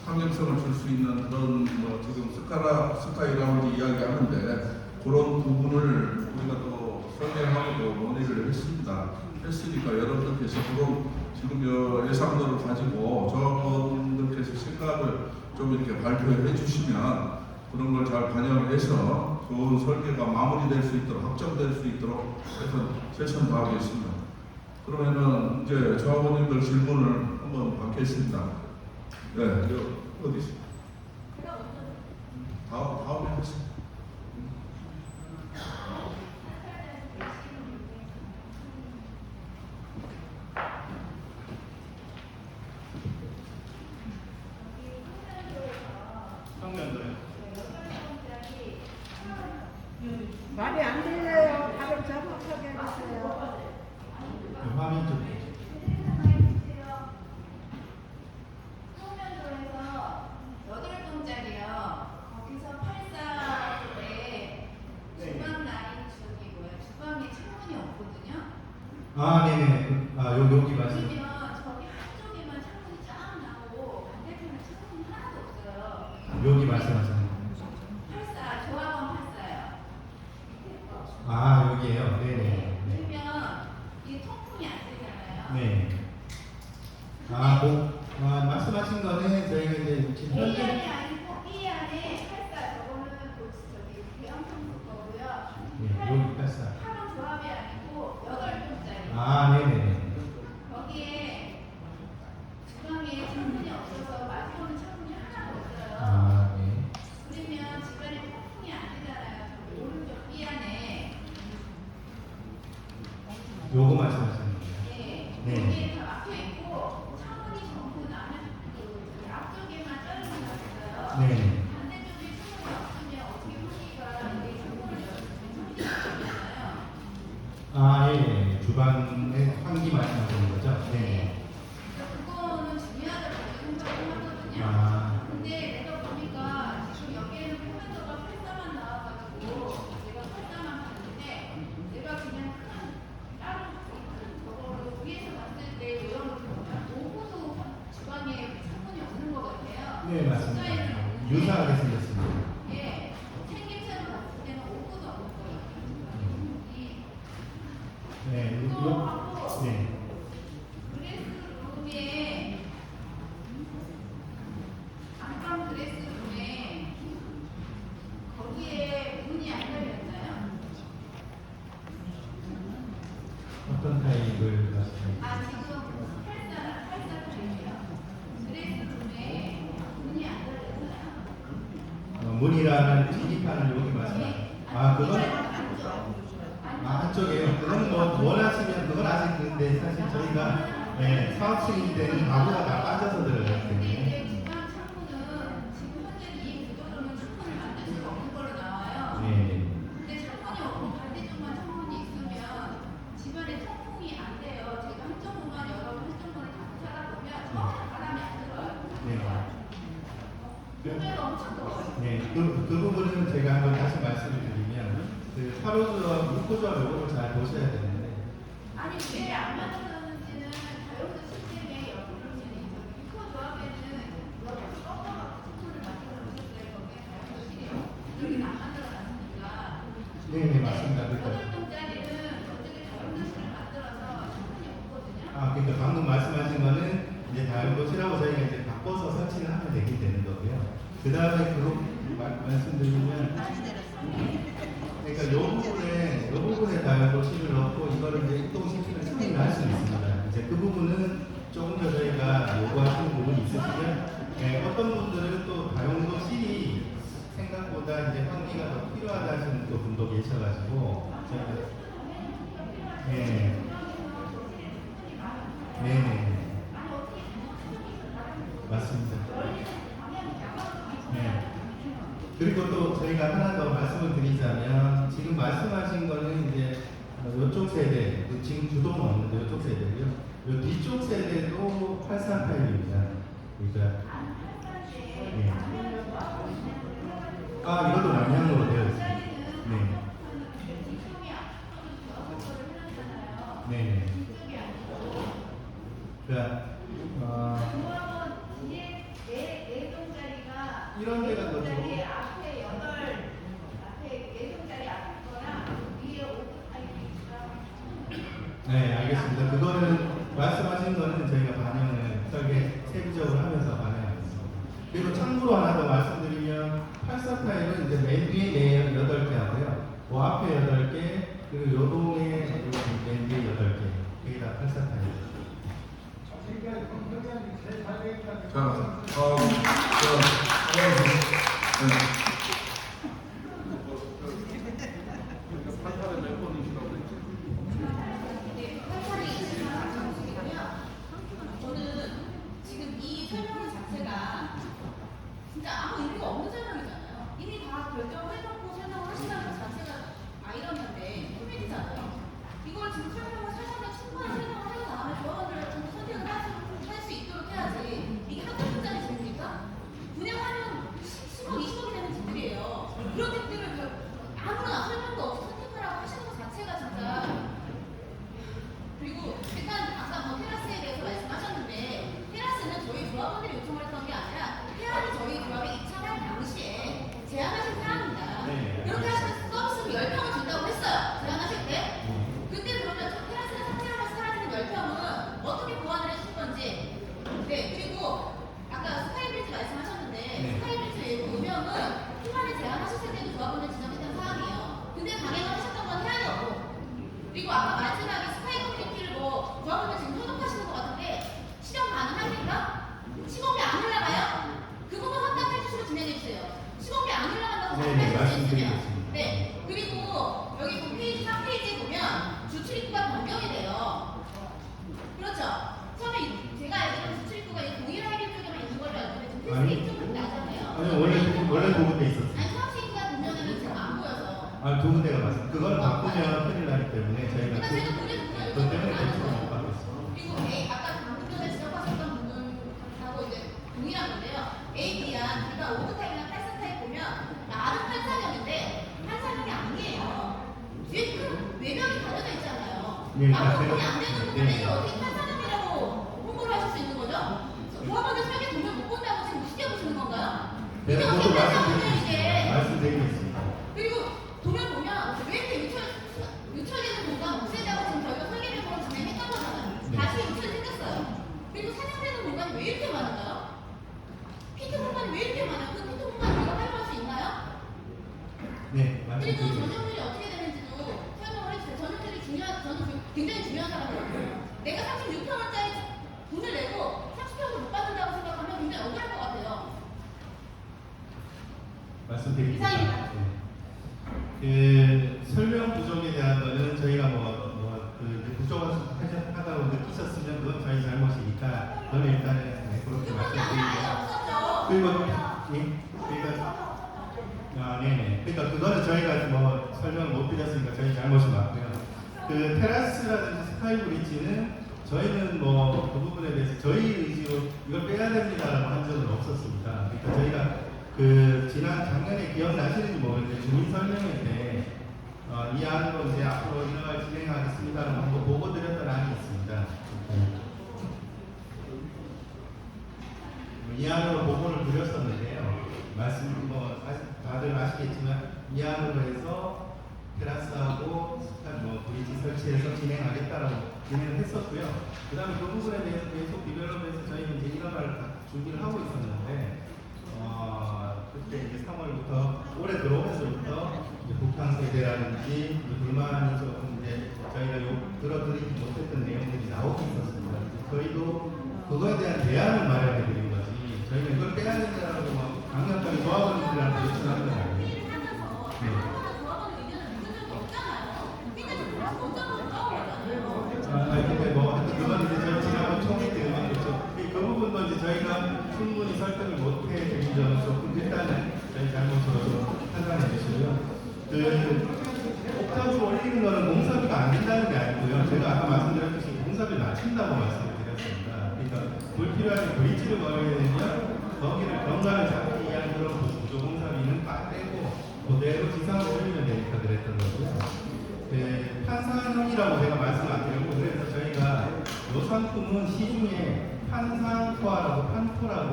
상징성을 줄 수 있는 그런 뭐 지금 스카이 라운지 이야기하는데 그런 부분을 우리가 또 설명하고 논의를 했으니까 여러분들께서 그런 지금 예상들을 가지고 조합원들께서 생각을 좀 이렇게 발표해 주시면 그런 걸 잘 반영을 해서 좋은 설계가 마무리될 수 있도록 확정될 수 있도록 해서 최선 다하겠습니다. 그러면은 이제 조합원님들 질문을 한번 받겠습니다. 네, 어디 있어요? 다음에 하겠습니다. 말이 안 들려요. 발음 정확하게 해주세요. 화면 좀 소면도에서 8동짜리요. 거기서 84에 주방 라인 쪽이고요. 주방에 창문이 없거든요. 네네. 여기 맞습니다. 그러면 저기 한쪽에만 창문이 쫙 나오고 반대편에 창문이 하나도 없어요. 여기 말씀하시는 84, 조합원 84요. 여기에요. 네네. 그러면 이게 통풍이 안 되잖아요. 네. 말씀하신 거는 저희가 이제 지금 A 현재 안에 아니고 B 안에 84 저거는 저기 대형평수 거고요. 네, 여기 84. 8은 조합이 아니고 8종짜리. 네네네. 거기에 주방에 창문이 없어서 마주보는 창문이 하나도 없어요. 네. 그러면 집안에 통풍이 안 되잖아요. 오른쪽 B 안에. 요거 말씀하시는 거예요. 예. 네. 여기에 다 막혀 있고 창문이 전부 나는 그 앞쪽에만 자르는 거였어요. 네. 반대쪽에 창문이 없으면 어떻게 후기가 이게 창문을 열잖아요. 예. 주방의 환기 말씀하시는 거죠? 네. 그거는 중요하다고 생각을 하거든요. 근데 내가 보니까 지금 여기에는 코멘터가 84만 나와가지고 내가 84만 봤는데 내가 그냥 큰 다른 저거로 위에서 봤을 때 외형을 보면 5구도 주방에 창문이 없는 것 같아요. 네, 맞습니다. 디자인은 없는데 유사하게 생겼습니다. 예, 생김새로 봤을 때는 5구도 없는 거예요. 네. 또 하고 네. 드레스룸에 안방 드레스룸에 거기에 문이 안 열렸나요? 어떤 타입을 말씀하시나요? 지금 84 타입이요. 드레스룸에 문이 안 열렸나요? 문이라는 TV판을 여기 말씀하시나요? 그건 한쪽이에요. 그건 뭐 원하시면 그건 아직 근데 사실 저희가 사업승인 때는 가구가 다 빠져서 들어가기 근데 때문에 이제 주방 창문은 지금 현재 이 구조로는 창문을 만들 수가 없는 걸로 나와요. 네. 근데 창문이 없고 반대쪽만 창문이 있으면 집안에 통풍이 안 돼요. 제가 한쪽 문만 열어도 한쪽 문을 닫고 살아보면 전혀 바람이 안 들어요. 공간이 엄청 더워요. 그 부분은 제가 한번 다시 말씀을 드리면 그 화로조합, 물고조합 요거를 잘 보셔야 되는데 아니 왜 안 만들었는지는 자연스 시스템에 연구를 유코 조합에는 여기 꺾어갖고 창문을 만들어놓으셨어요. 거기에 자연스 시스템 여기는 안 만들어놨으니까. 네, 맞습니다. 그러니까 8동짜리는 어떻게 자연스를 만들어서 창문이 없거든요. 그러니까 방금 말씀하신 거는 이제 다른 곳이라고 저희가 이제 바꿔서 설치를 하면 되게 되는 거고요. 그 다음에 말씀드리면 그러니까 요 부분에 다른 도시를 넣고 이거를 이제 이동시키는 승인을 할 수 있습니다. 이제 그 부분은 조금 더 저희가 요구하시는 부분이 있으시면 어떤 분들은 또 다용도실이 생각보다 이제 환기가 더 필요하다 하시는 또 분도 계셔가지고 네. 맞습니다. 그리고 또 저희가 하나 더 말씀을 드리자면 지금 말씀하신 거는 이제 이쪽 세대, 지금 주동은 없는데 이쪽 세대고요. 이 뒤쪽 세대도 83타입입니다. 그러니까 이것도 남향으로 되어 있습니다. 네. 그러니까 이런 데가 더 좋은 네, 알겠습니다. 그거는 말씀하신 거는 저희가 반영을 설계 세부적으로 하면서 반영하겠습니다. 그리고 참고로 하나 더 말씀드리면 84타입은 이제 맨 뒤에 8개 하고요. 그 앞에 8개, 그리고 요동에 맨 뒤에 8개. 그게 다 84타입입니다. 저는 지금 이 설명 자체가 진짜 아무 의미가 없는 설명이잖아요. 이미 다 결정해놓고 설명을 하시다는 것 자체가 아이러니한데 코미디잖아요. 이걸 지금 설명을 충분한 설명을 하고 나면 조합원들 좀 선택을 할 수 있도록 해야지. 이게 한 문장이 됩니까? 분양하면 10억, 20억이 되는 집들이에요. 그런 집들을 아무나 설명도 없이 선택하라고 하시는 것 자체가 진짜. 그리고 일단 아까 뭐 테라스에 대해서 말씀하셨는데 테라스는 저희 조합원들이 요청을 했던 게 아니라 테라스 저희 조합에 입찰할 당시에 제안하신 사항입니다. 그렇게 하시면 서비스로 10평을 준다고 했어요. 제안하실 때. 그때 그러면 테라스에 상징하면서 사라지는 10평은 어떻게 보완을 해줄 건지. 그리고 희망을 제안하셨을 때도 조합원들 지정했던 사항이에요. 근데 강행을 하셨던 건 해안이 없고, 그리고 아까 마지막에 스카이 커뮤니티를 뭐 조합원들 지금 소독하시는 것 같은데 실현 가능합니까? 시공비 안 올라가요? 그 부분 확답해 주시고 진행해 주세요. 시공비 안 올라간다고 네, 말씀해 말씀드리겠습니다. 주시면. 네. 그리고 여기 그 페이지 3페이지에 보면 주출입구가 변경이 돼요. 그렇죠? 처음에 제가 알기로는 주출입구가 동일 하길 쪽에만 있는 걸로 알고 있는데 지금 아니. 페이스북 쪽으로 나잖아요. 아니 원래 두 군데 있었어요. 아니 수학시기가 분명하면 제가 안 보여서. 아, 두 군데가 맞습니다. 그거는 바꾸면 큰일 나기 때문에 저희가 그러니까 제가 그래서 그 때문에 대책을 못 받고 있습니다. 그리고 아까 방금 전에 지적하셨던 부분하고 이제 동일한 건데요. A, B한 그러니까 5드 타입이나 8사 타입 보면 나름 판사형인데 판사형이 아니에요. 뒤에 큰 외벽이 가려져 있잖아요. 네, 아무것도 안 되는 부분에 네. 이걸 어떻게 판사형이라고 홍보를 하실 수 있는 거죠? 조합원들 설계 돈을 못 본다고 지금 무시해 보시는 건가요? 네, 이게 저도 어떻게 판사형이에요 이게? 말씀드리겠습니다. 그리고 도면 보면 왜 이렇게 유출되는 공간 없애자고 지금 저희가 설계를 진행했던 거잖아요. 네. 다시 유출이 생겼어요. 그리고 사용되는 공간이 왜 이렇게 많은가요? 피트 공간이 왜 이렇게 많아요? 그 피트 공간 우리가 활용할 수 있나요? 네, 그리고 말씀드리겠습니다. 전용률이 어떻게 되는지도 설명을 해주세요. 전용률이 저는 굉장히 중요한 사람이거든요. 내가 36평원짜리 돈을 내고 30평도 못 받는다고 생각하면 굉장히 억울할 것 같아요. 말씀드리겠습니다. 이상입니다. 그 설명 부족에 대한 거는 저희가 그 부족하다고 느끼셨으면 그건 저희 잘못이니까 저는 일단은 네, 그렇게 말씀드리고 그리고 네네. 그러니까 그거는 저희가 설명을 못 드렸으니까 저희 잘못이 맞고요. 그 테라스라든지 스카이 브릿지는 저희는 그 부분에 대해서 저희 의지로 이걸 빼야 됩니다라고 한 적은 없었습니다. 그러니까 저희가 그 지난 작년에 기억나시는지 모르겠는데 주민 설명회 때 이 안으로 이제 앞으로 이걸 진행하겠습니다라고 한번 보고 드렸던 안이 있습니다. 이 안으로 보고를 드렸었는데요. 다들 아시겠지만 이 안으로 해서 테라스하고 브릿지 설치해서 진행하겠다라고 진행을 했었고요. 그 다음에 그 부분에 대해서 계속 디벨롭해서 저희는 이제 인허가를 준비를 하고 있었는데 그때 이제 3월부터 올해 들어오면서부터 북한 세대라든지 불만이 조금 이제 저희가 들어드리지 못했던 내용들이 나오고 있었습니다. 저희도 그거에 대한 대안을 마련해 드린 거지. 저희는 이걸 빼야 된다라고 막 강력하게 조합원들한테 요청하는 건 아니에요. 근데 하여튼 그건 이제 저희 지난번 총회 때문에 그렇죠. 그 부분도 이제 저희가 충분히 설득을 못해 드린 점은 조금 일단은 저희 잘못으로 좀 판단해 주시고요. 옥탑으로 올리는 거는 공사비가 안 된다는 게 아니고요. 제가 아까 말씀드렸듯이 공사비를 낮춘다고 말씀을 드렸습니다. 그러니까 불필요하게 브릿지를 걸어야 되면 거기를 경관을 잡기 위한 그런 구조 공사비는 빼고 그대로 지상으로 올리면 되니까 그랬던 거고요. 판상형이라고 제가 말씀 안 드렸고 그래서 저희가 이 상품은 시중에 판상토라고 판토라고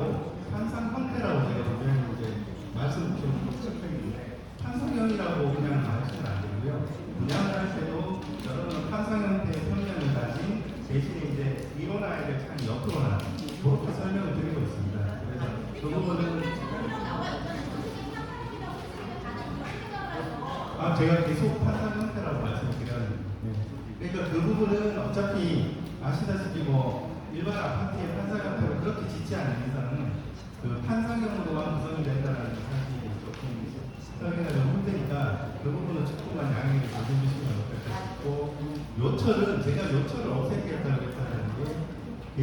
판상 형태라고 제가 분명히 이제 말씀 좀 드렸는데 판상형이라고 그냥 말하시면 안 되고요. 분양을 할 때도 여러분 판상 형태의 평면을 가진 대신에 이제 일어나야 될 창이 옆으로 나는 그렇게 설명을 드리고 있습니다. 그래서 그 부분은 제가 계속 판상 형태라고 말씀드렸는데 그러니까 그 부분은 어차피 아시다시피 일반 아파트의 판상 형태로 그렇게 짓지 않는 이상은 그 판상형으로만 구성이 된다는 사실이 조금 설명이 좀 힘드니까 그 부분은 조금만 양해를 해주시면 어떨까 싶고 요철은 제가 요철을 없애겠다고 했다는 게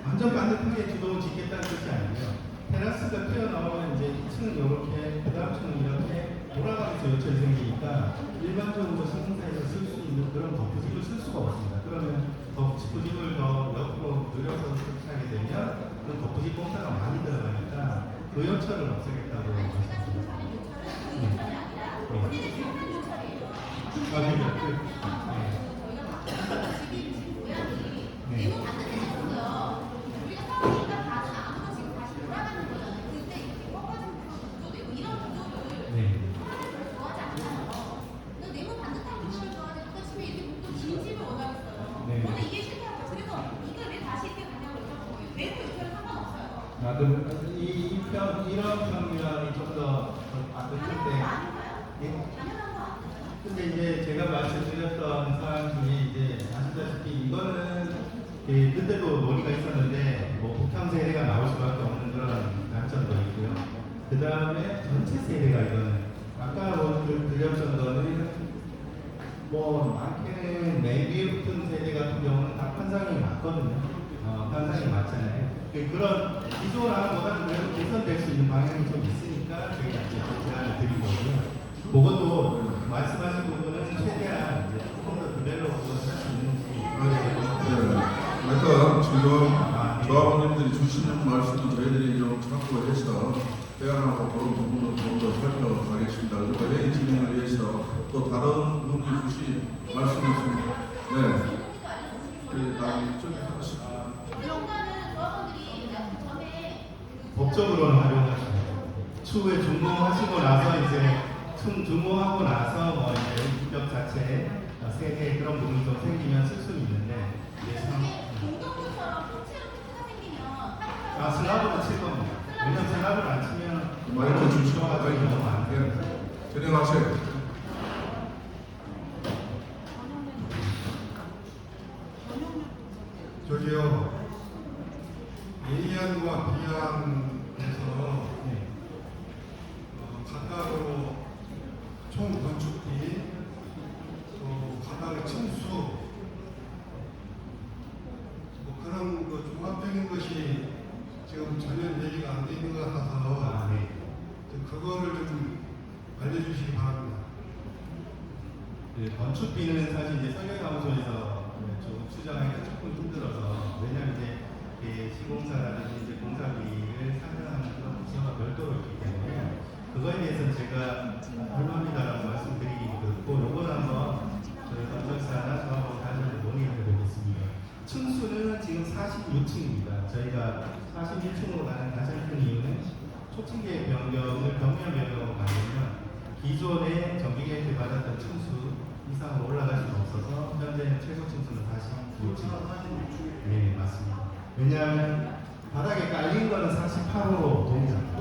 완전 반대편에 주도를 짓겠다는 뜻이 아니고요. 테라스가 튀어나오면 이제 2층은 이렇게, 그 다음 층은 이렇게 돌아가면서 요철이 생기니까 일반적으로 시공사에서 쓸 수 있는 그런 덧부집을 쓸 수가 없습니다. 그러면 덧부집을 더 옆으로 늘려서 설치하게 되면 그 덧부집 공사가 많이 들어가니까 그 요철을 없애겠다고 말씀드립니다. 이런 평이랑이 좀더 안됐을 때. 근데 이제 제가 말씀드렸던 사항 중에 이제 아시다시피 이거는 그때도 논의가 있었는데 뭐 북한 세대가 나올 수밖에 없는 그런 단점도 있고요. 그 다음에 전체 세대가 이거는 아까 드렸던 거는 뭐 많게는 맨 위에 붙은 세대 같은 경우는 다 판상이 맞거든요. 판상이 맞잖아요. 그런 기존하고는 그래도 개선될 수 있는 방향이 좀 있으니까 저희가 이제 제안을 드린 거고요. 그것도 말씀하신 부분은 최대한 이제 조금 더 디벨롭을 할 수 있는지 아까 지금 조합원님들이 주시는 말씀도 저희들이 좀 참고해서 대안하고 그런 부분을 좀 더 살펴가겠습니다. 그리고 회의 진행을 위해서 또 다른 분이 주신 말씀이 있습니다. 네. 다음 쪽에 하겠습니다. 법적으로는 활용하시고 추후에 준공하시고 나서 이제 준공하고 나서 뭐 이제 인격 자체 세계 그런 부분이 좀 생기면 쓸 수는 있는데 공동구처럼 통째로 피트가 생기면 슬라브를 칠 겁니다. 왜냐면 슬라브를 안 치면 마이크 주시고 가지고 너무 안 돼요. 진행하세요. 저기요, A안과 B안에서 각각으로 총 건축비, 또 각각의 층수, 뭐 그런 그 종합적인 것이 지금 전혀 얘기가 안 돼 있는 것 같아서 그거를 좀 알려주시기 바랍니다. 건축비는 사실 이제 설계사무소에서 좀 추정하기가 조금 힘들어서 왜냐하면 이제 시공사라든지 이제 공사비를 상정하는 그런 부서가 별도로 있기 때문에 그거에 대해서는 제가 불만이다라고 말씀드리기 그렇고 요거는 한번 저희 건설사나 조합하고 다시 논의해 보겠습니다. 층수는 지금 46층입니다. 저희가 41층으로 가는 가장 큰 이유는 초층계 변경을 경면 변경으로 만들면 기존에 정비계획을 받았던 층수 이상으로 올라갈 수는 없어서 현재 최소 층수는 46층. 네, 맞습니다. 왜냐하면 바닥에 깔린 거는 48호로 동일합니다.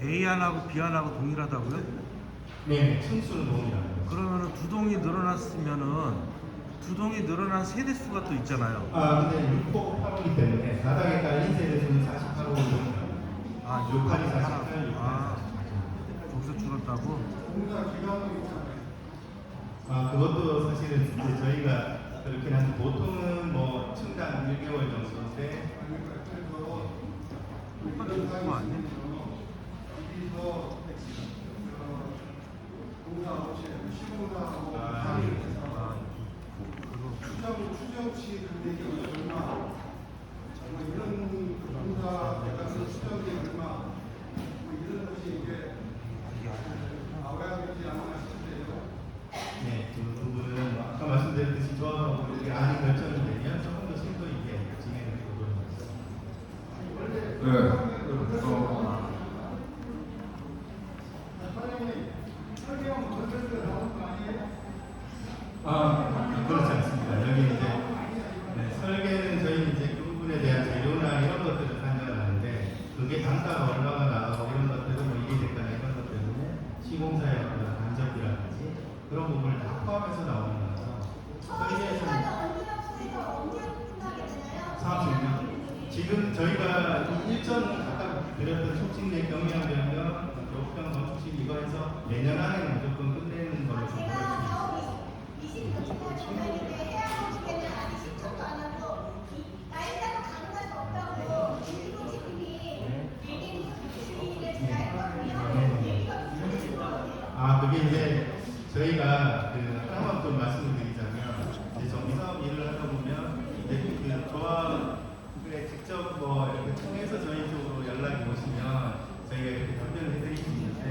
A안하고 B안하고 동일하다고요? 네, 층수는 동일합니다. 그러면은 두 동이 늘어났으면은 두 동이 늘어난 세대수가 또 있잖아요. 근데 6호 8호이기 때문에 바닥에 깔린 세대수는 48호로 동일합니다. 6판이 48, 6판이 48. 거기서 줄었다고? 그것도 사실은 이제 저희가 그렇게 하는데 보통은 뭐 층당 1개월 정도인데 그거 아니에요? 추정치 금액이 얼마, 이런 공사 대가서 추정이 얼마, 이런 것이 이게 나와야 되지 않나 싶은데요. 네, 그 부분은 아까 말씀드렸듯이 조합하고 이렇게 안이 결정이 되면 조금 더 심도 있게 진행을 해보도록 하겠습니다. 네. 그렇지 않습니다. 여기 이제 설계는 저희 이제 그 부분에 대한 재료나 이런 것들을 판단하는데 그게 단가가 얼마가 나가고 이런 것들은 뭐 일이 됐거나 이런 것 때문에 시공사의 어떤 간접이라든지 그런 부분을 다 포함해서 나오는 거라서 설계에서는 사업입니다. 지금 저희가 일정 아까 드렸던 촉진내 경량 변경, 교육형 건축식 이거 해서 내년 안에는 무조건 끝내는 걸로 좀 그게 이제 저희가 하나만 좀 말씀을 드리자면 이제 정비사업 일을 하다 보면 이제 그 조합에 직접 뭐 이렇게 통해서 저희 쪽으로 연락이 오시면 저희가 이렇게 답변을 해드릴 수 있는데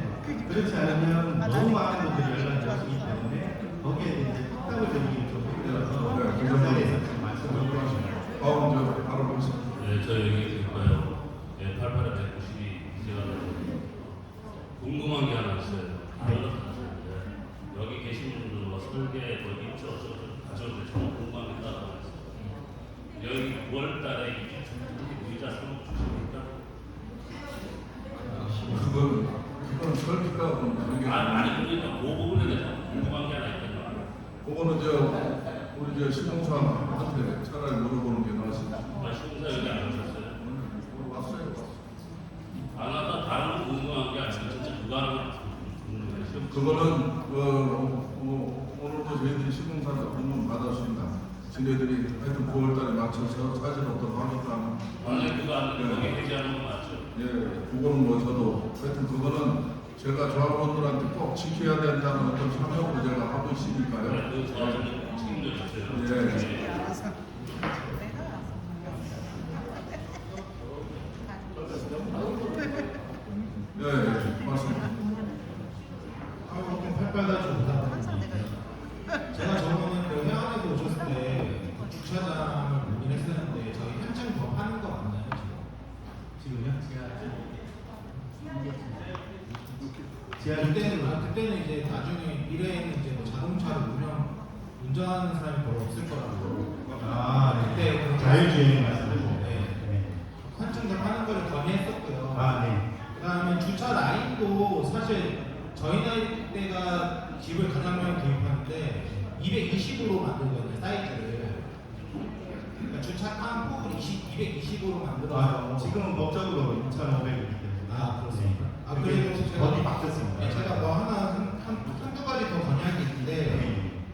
그렇지 않으면 너무 많은 분들이 연락이 오시기 때문에 거기에 이제 확답을 드리기는 좀 힘들어서 그 자리에서 좀 말씀을 드리겠습니다. 바로 보겠습니다. 네, 저 여기 있고요. 88에 192 제가 궁금한 게 하나 있어요. 여기 계신 분들 설계 거기 있죠? 가져올 때 정말 궁금한 게 따로 있어요. 여기 9월 달에 이제 시공사한테 차라리 물어보는 게 나았습니다. 시공사 여기 안 오셨어요? 왔어요. 안 하다 다른 궁금한 게 아니라 진짜 누가 하는 그거는 오늘도 저희들이 시공사한테 공문 받았습니다. 지네들이 하여튼 9월달에 맞춰서 사진 어떤 하니까. 만약에 그거 안 되면 거기 해지하는 거 맞죠? 예, 그거는 뭐 저도 하여튼 그거는 제가 조합원들한테 꼭 지켜야 된다는 어떤 사명을 제가 하고 있으니까요. 그 조합원들 책임져 주세요. 예. 예, 맞습니다. 좀 팔팔다지 못하는데 제가 저번에 그 회원에서 오셨을 때그 주차장을 문의를 했었는데 저희 한층 더 파는 거 맞나요 지금요? 그때는 이제 나중에 미래에는 이제 뭐 자동차를 운전하는 사람이 별로 없을 거라고. 그때 그 자율주행 말씀하시죠? 네. 한층 더 파는 거를 건의했었고요. 네. 그다음에 주차 라인도 사실 저희 나이 때가 집을 가장 많이 구입하는데 220으로 만들거든요 사이즈를. 그러니까 주차장 폭을 220으로 만들어서 지금은 법적으로 2,500이기 때문에. 그렇습니까? 그래도 법이 바뀌었습니다. 제가 뭐 한두 가지 더 건의할 게 있는데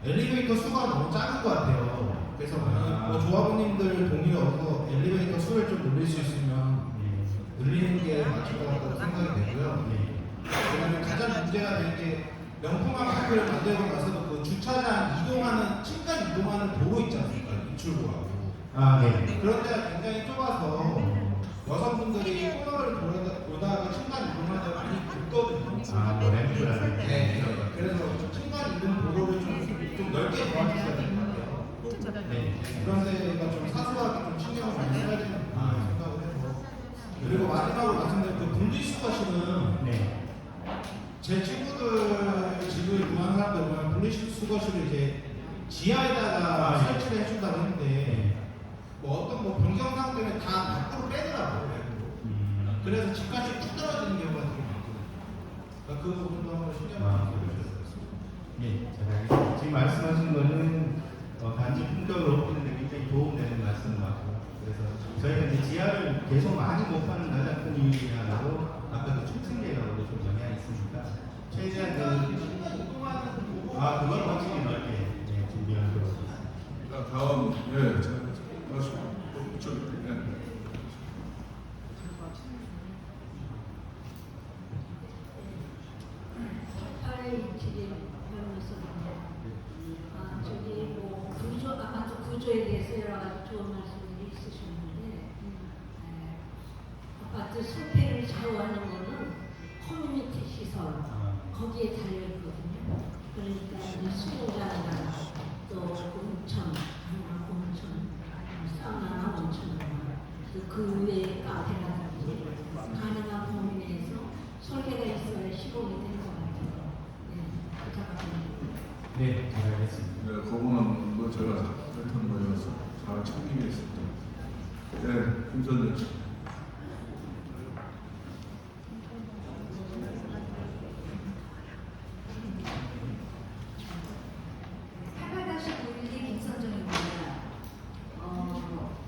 엘리베이터 수가 너무 작은 것 같아요. 그래서 뭐 조합원님들 동의를 얻어서 엘리베이터 수를 좀 늘릴 수 있으면 늘리는 게 맞을 것 같다고 생각이 되고요. 왜냐면 가장 문제가 되는 게 명품한 카페를 만들고 나서도 그 주차장 이동하는 층간 이동하는 도로 있지 않습니까? 입출구하고. 그런 데가 굉장히 좁아서 여성분들이 코너를 돌다가 층간 이동하다 많이 긁거든요. 네. 그래서 층간 이동 도로를 좀 넓게 도와주셔야 될 것 같아요. 그런 데가 좀 사소하게 좀 신경을 많이 써야 되는 생각을 해서. 그리고 마지막으로 말씀드린 그 분리수거실은 제 친구들 집을 구한 사람들 보면 분리수거실을 이제 지하에다가 설치를 해준다고 했는데 뭐 어떤 뭐 변경상 때문에 다 밖으로 빼더라고요. 그래서 집값이 뚝 떨어지는 경우가 되게 많거든요. 그러니까 그 부분도 한번 신경을 제가 지금 말씀하신 거는 단지 품격을 높이는 데 굉장히 도움되는 말씀 같고, 그래서 저희가 이제 지하를 계속 많이 못 파는 가장 큰 이유 중에 하나로 아까 그 촉진계라고도 좀 영향이 있으니까 최대한 그걸 확실히 넓게 준비하는 걸로 있습니다. 다음, 맞습니다. 저기 뭐 구조에 대해서 여러 가지 좋은 말씀들이 있으셨는데 아파트 설계를 좌우하는 거는 커뮤니티 시설 거기에 달려 있거든요. 그러니까 이제 수영장이나 또 온천, 사우나나 온천, 그 외에 카페라든지 가능한 범위 내에서 설계가 있어야 시공이 되는 것 같아요. 부탁드립니다. 잘 알겠습니다. 그거는 뭐 제가 하여튼 뭐여서 잘 챙기겠습니다. 김선재 씨.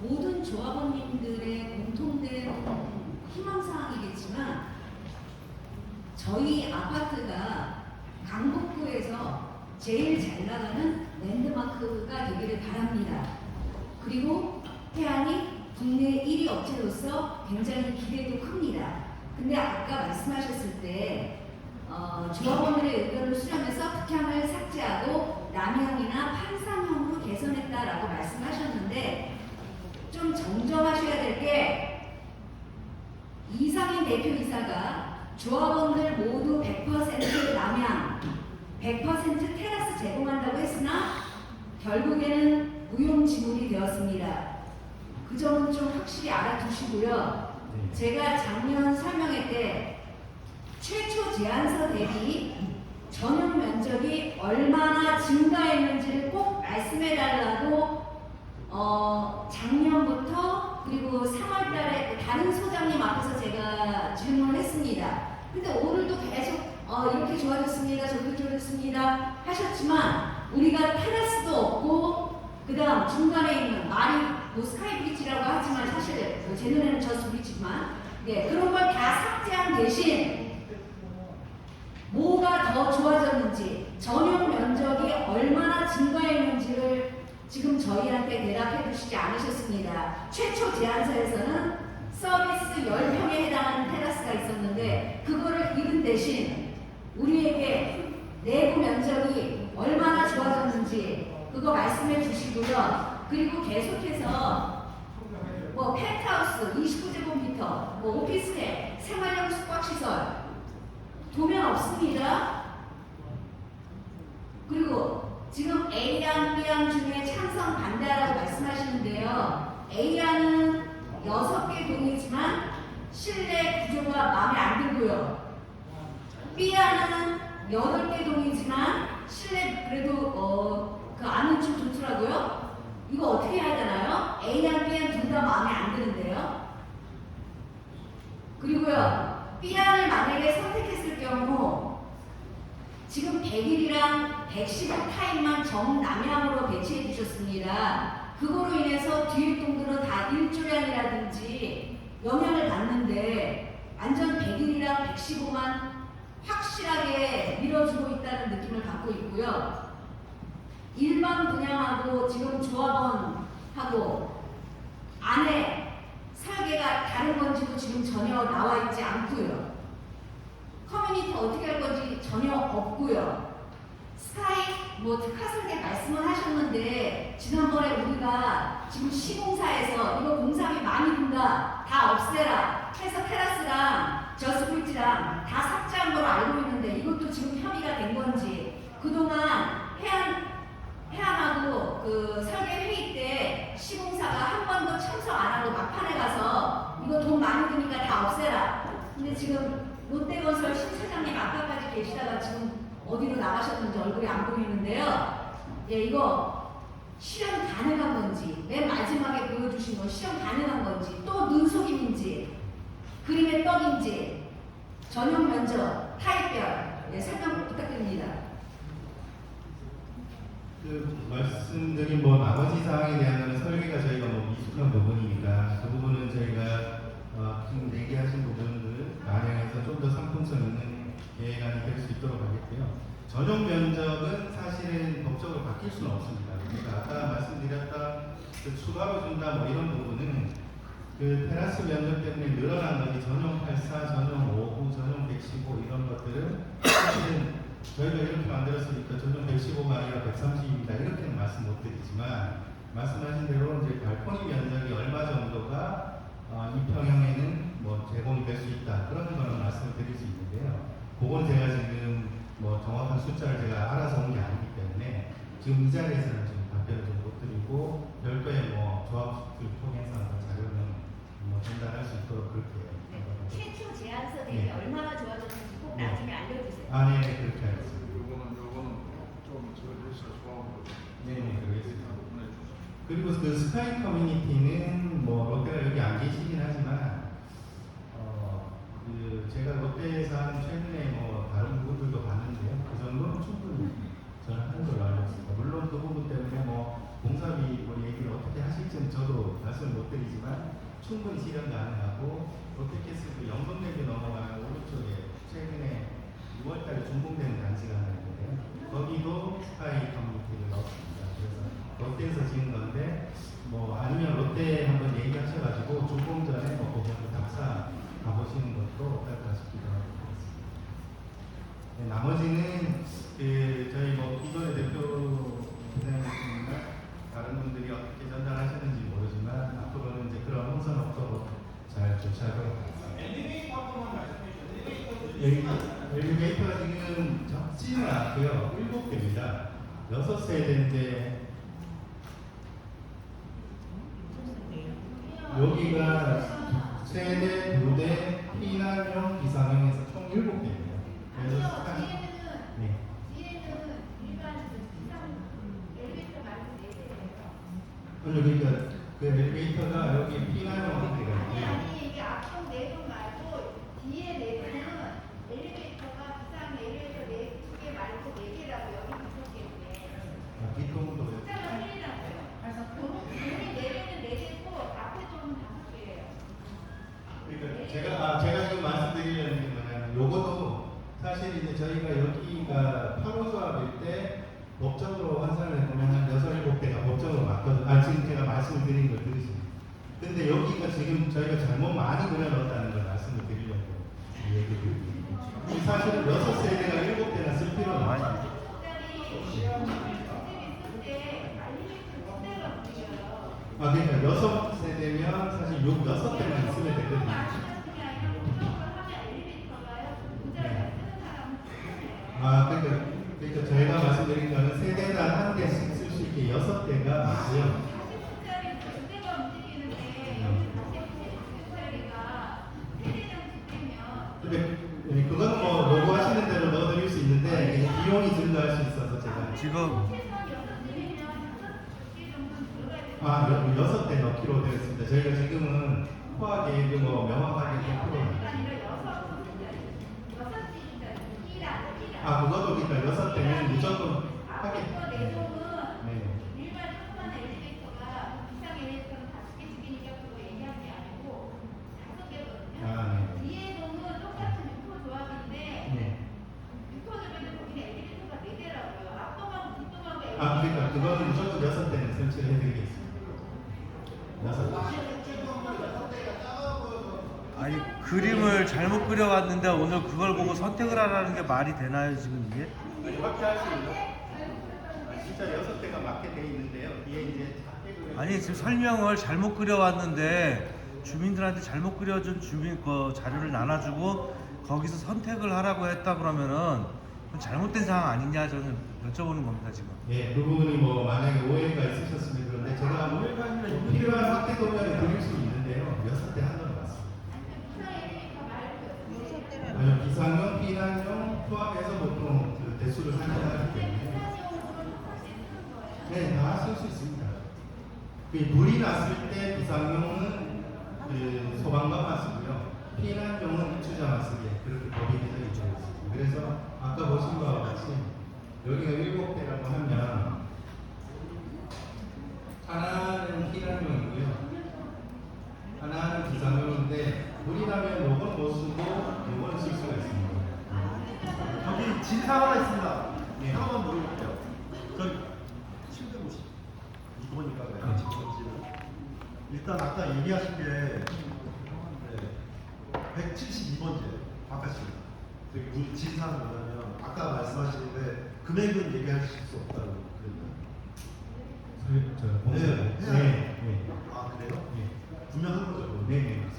모든 조합원님들의 공통된 희망사항이겠지만 저희 아파트가 강북구에서 제일 잘 나가는 랜드마크가 되기를 바랍니다. 그리고 태안이 국내 1위 업체로서 굉장히 기대도 큽니다. 근데 아까 말씀하셨을 때 조합원들의 의견을 수렴해서 특향을 삭제하고 남향이나 판상형으로 개선했다라고 말씀하셨는데 좀 정정하셔야 될 게 이상인 대표이사가 조합원들 모두 100% 남향, 100% 테라스 제공한다고 했으나 결국에는 무용지물이 되었습니다. 그 점은 좀 확실히 알아두시고요. 제가 작년 설명회 때 최초 제안서 대비 전용 면적이 얼마나 증가했는지를 꼭 말씀해달라고 작년부터 그리고 3월달에 다른 소장님 앞에서 제가 질문을 했습니다. 근데 오늘도 계속 이렇게 좋아졌습니다, 저렇게 좋아졌습니다 하셨지만 우리가 테라스도 없고 그다음 중간에 있는 말이 뭐 스카이 브릿지라고 하지만 사실 제 눈에는 저스 브릿지지만 네, 그런 걸 다 삭제한 대신 뭐가 더 좋아졌는지 전용 면적이 얼마나 증가했는지를 지금 저희한테 대답해 주시지 않으셨습니다. 최초 제안서에서는 서비스 10평에 해당하는 테라스가 있었는데 그거를 잃은 대신 우리에게 내부 면적이 얼마나 좋아졌는지 그거 말씀해 주시고요. 그리고 계속해서 뭐 펜트하우스 29제곱미터, 뭐 오피스텔, 생활용 숙박시설 도면 없습니다. 그리고 지금 A안, B안 중에 찬성 반대라고 말씀하시는데요. A안은 6개 동이지만 실내 구조가 마음에 안 들고요. B안은 8개 동이지만 실내 그래도 그 안은 좀 좋더라고요. 이거 어떻게 해야 되나요? A안, B안 둘 다 마음에 안 드는데요. 그리고요. B안을 만약에 선택했을 경우 지금 100일이랑 115타임만 정남향으로 배치해 주셨습니다. 그거로 인해서 뒤에 동들은 다 일조량이라든지 영향을 받는데 완전 100일이랑 115만 확실하게 밀어주고 있다는 느낌을 갖고 있고요. 일반 분양하고 지금 조합원하고 안에 설계가 다른 건지도 지금 전혀 나와 있지 않고요. 커뮤니티 어떻게 할 건지 전혀 없고요. 스카이 뭐 특화 설계 말씀을 하셨는데 지난번에 우리가 지금 시공사에서 이거 공사비 많이 든다 다 없애라 해서 테라스랑 저스브릿지랑 다 삭제한 걸로 알고 있는데 이것도 지금 협의가 된 건지 그동안 해안하고 그 설계 회의 때 시공사가 한 번도 참석 안 하고 막판에 가서 이거 돈 많이 드니까 다 없애라. 근데 지금 롯데건설 신 차장님 아까까지 계시다가 지금 어디로 나가셨는지 얼굴이 안 보이는데요. 예, 이거 실현 가능한 건지 맨 마지막에 보여주신 건 실현 가능한 건지 또 눈속임인지 그림의 떡인지 전용 면적 타입별 예, 설명 부탁드립니다. 그 말씀드린 뭐 나머지 사항에 대한 설계가 저희가 뭐 미숙한 부분이니까 그 부분은 저희가 지금 얘기하신 부분을 반영해서 좀 더 상품성 있는 계획안이 될 수 있도록 하겠고요. 전용 면적은 사실은 법적으로 바뀔 수는 없습니다. 그러니까 아까 말씀드렸던 그 추가로 준다 뭐 이런 부분은 그 테라스 면적 때문에 늘어난 것이 전용 84, 전용 59, 전용 115 이런 것들은 사실은 저희가 이렇게 만들었으니까 전용 115가 아니라 130입니다. 이렇게는 말씀 못 드리지만 말씀하신 대로 이제 발코니 면적이 얼마 정도가 이 평형에는 뭐 제공이 될 수 있다 그런 거는 말씀을 드릴 수 있는데요. 그건 제가 지금 뭐 정확한 숫자를 제가 알아서 온 게 아니기 때문에 지금 이 자리에서는 지금 답변을 좀 못 드리고 별도의 뭐 조합을 통해서 자료는 뭐 전달할 수 있도록 그렇게 최초 제안서 대비 얼마나 좋아졌는지 꼭 나중에 알려주세요. 네, 그렇게 하겠습니다. 요거는 좀 저희에서 조합으로 네, 그러겠습니다. 그리고 그 스카이 커뮤니티는 뭐 롯데가 여기 안 계시긴 하지만 그 제가 롯데에서 한 최근에 뭐 다른 부분들도 봤는데요. 그 정도는 충분히 저는 하는 걸로 알고 있습니다. 물론 그 부분 때문에 뭐 공사비 뭐 얘기를 어떻게 하실지는 저도 말씀을 못 드리지만 충분히 실현 가능하고 롯데캐슬 그 영동역에 넘어가는 오른쪽에 최근에 6월달에 준공되는 단지가 하나 있는데요. 거기도 스카이 커뮤니티를 넣었습니다. 그래서 롯데에서 지은 건데 뭐 아니면 롯데 한번 얘기하셔가지고 준공 전에 뭐 그거 답사 가보시는 것도 어떨까 싶기도 하고 그렇습니다. 네, 나머지는 그 저희 뭐 기존의 대표 부장님이나 다른 분들이 어떻게 전달하셨는지 모르지만 앞으로는 이제 그런 혼선 없도록 잘 조치하도록 하겠습니다. 엘리베이터 한 번만 말씀해 주세요. 엘리베이터가 지금 적지는 않고요. 7대입니다. 6세대인데 여기가 세대, 2대, 피난형, 비상형에서 총 7대입니다. 그래서 네. 그러니까 그 엘리베이터가 여기 피난형 형태가 있고요. 아니 이게 앞쪽 내부 말고 뒤에 내부는 엘리베이터가 비상 엘리베이터 4개 말고 4개라고 여기 5개인데 뒷동도 숫자가 틀리라고요. 돈이 내리는 4개고 앞에 돈은 5개예요. 그러니까 제가 지금 말씀드리려는 게 뭐냐면 요것도 사실 이제 저희가 여기가 8호 조합일 때 법적으로 환산을 해보면 한 6, 7대가 법적으로 맞거든요. 지금 제가 말씀을 드린 걸 들으시면. 근데 여기가 지금 저희가 잘못 많이 그려놓았다는 걸 말씀을 드리려고 얘기 드립니다. 사실은 6세대가 7대나 쓸 필요는 없어요. 그러니까 6세대면 사실 6대만 있으면 되거든요. 그러니까 저희가 말씀드린 거는 세대당 한 대씩 쓸 수 있게 6대가 맞고요. 근데 그건 뭐 요구하시는 대로 넣어드릴 수 있는데 비용이 증가할 수 있어서 제가 지금 6대 넣기로 되어 있습니다. 저희가 지금은 포화 계획을 뭐 명확하게 100% 그것도 그러니까 6대는 무조건 하게. 네. 일반 조그만 엘리베이터가 비상 엘리베이터는 5개 집이니까 그거 얘기한 게 아니고 5개거든요. 네. 뒤에 동은 똑같은 6호 조합인데 네. 6호 조합인데 거기는 엘리베이터가 4개라고요. 앞동하고 뒷동하고 그러니까 그거는 무조건 6대는 설치를 해드리겠습니다. 6대. 아니 그림을 잘못 그려왔는데 오늘 그걸 보고 선택을 하라는 게 말이 되나요 지금 이게? 확실할 수 있는? 진짜 6대가 맞게 돼 있는데요. 뒤에 이제 아니 지금 설명을 잘못 그려왔는데 주민들한테 잘못 그려준 주민 그 자료를 나눠주고 거기서 선택을 하라고 했다 그러면은 그건 잘못된 상황 아니냐 저는 여쭤보는 겁니다 지금. 그 부분이 뭐 만약에 오해가 있으셨으면 그런데 제가 필요한 확대 도면을 드릴 수 있는데요. 6대 한번 맞습니다. 비상용, 피난용 포함해서 보통 그 대수를 산정하기 때문에 다 쓸 수 있습니다. 불이 났을 때 비상용은 그 소방관만 쓰고요. 피난용은 입주자만 쓰게 그렇게 법이 되어 있습니다. 그래서 아까 보신 바와 같이 여기가 7대라고 하면 하나는 피난용이고요. 하나는 비상용인데 불이 나면 요건 못 쓰고 요건 쓸 수가 있습니다. 여기 진상 하나 있습니다. 하나만 물어볼게요. 저기 752번이니까 일단 아까 얘기하신 게 172번째 바깥입니다. 우리 진상은 뭐냐면 아까 말씀하시는데 금액은 얘기하실 수 없다고 그랬나요? 그래요? 분명한 거죠.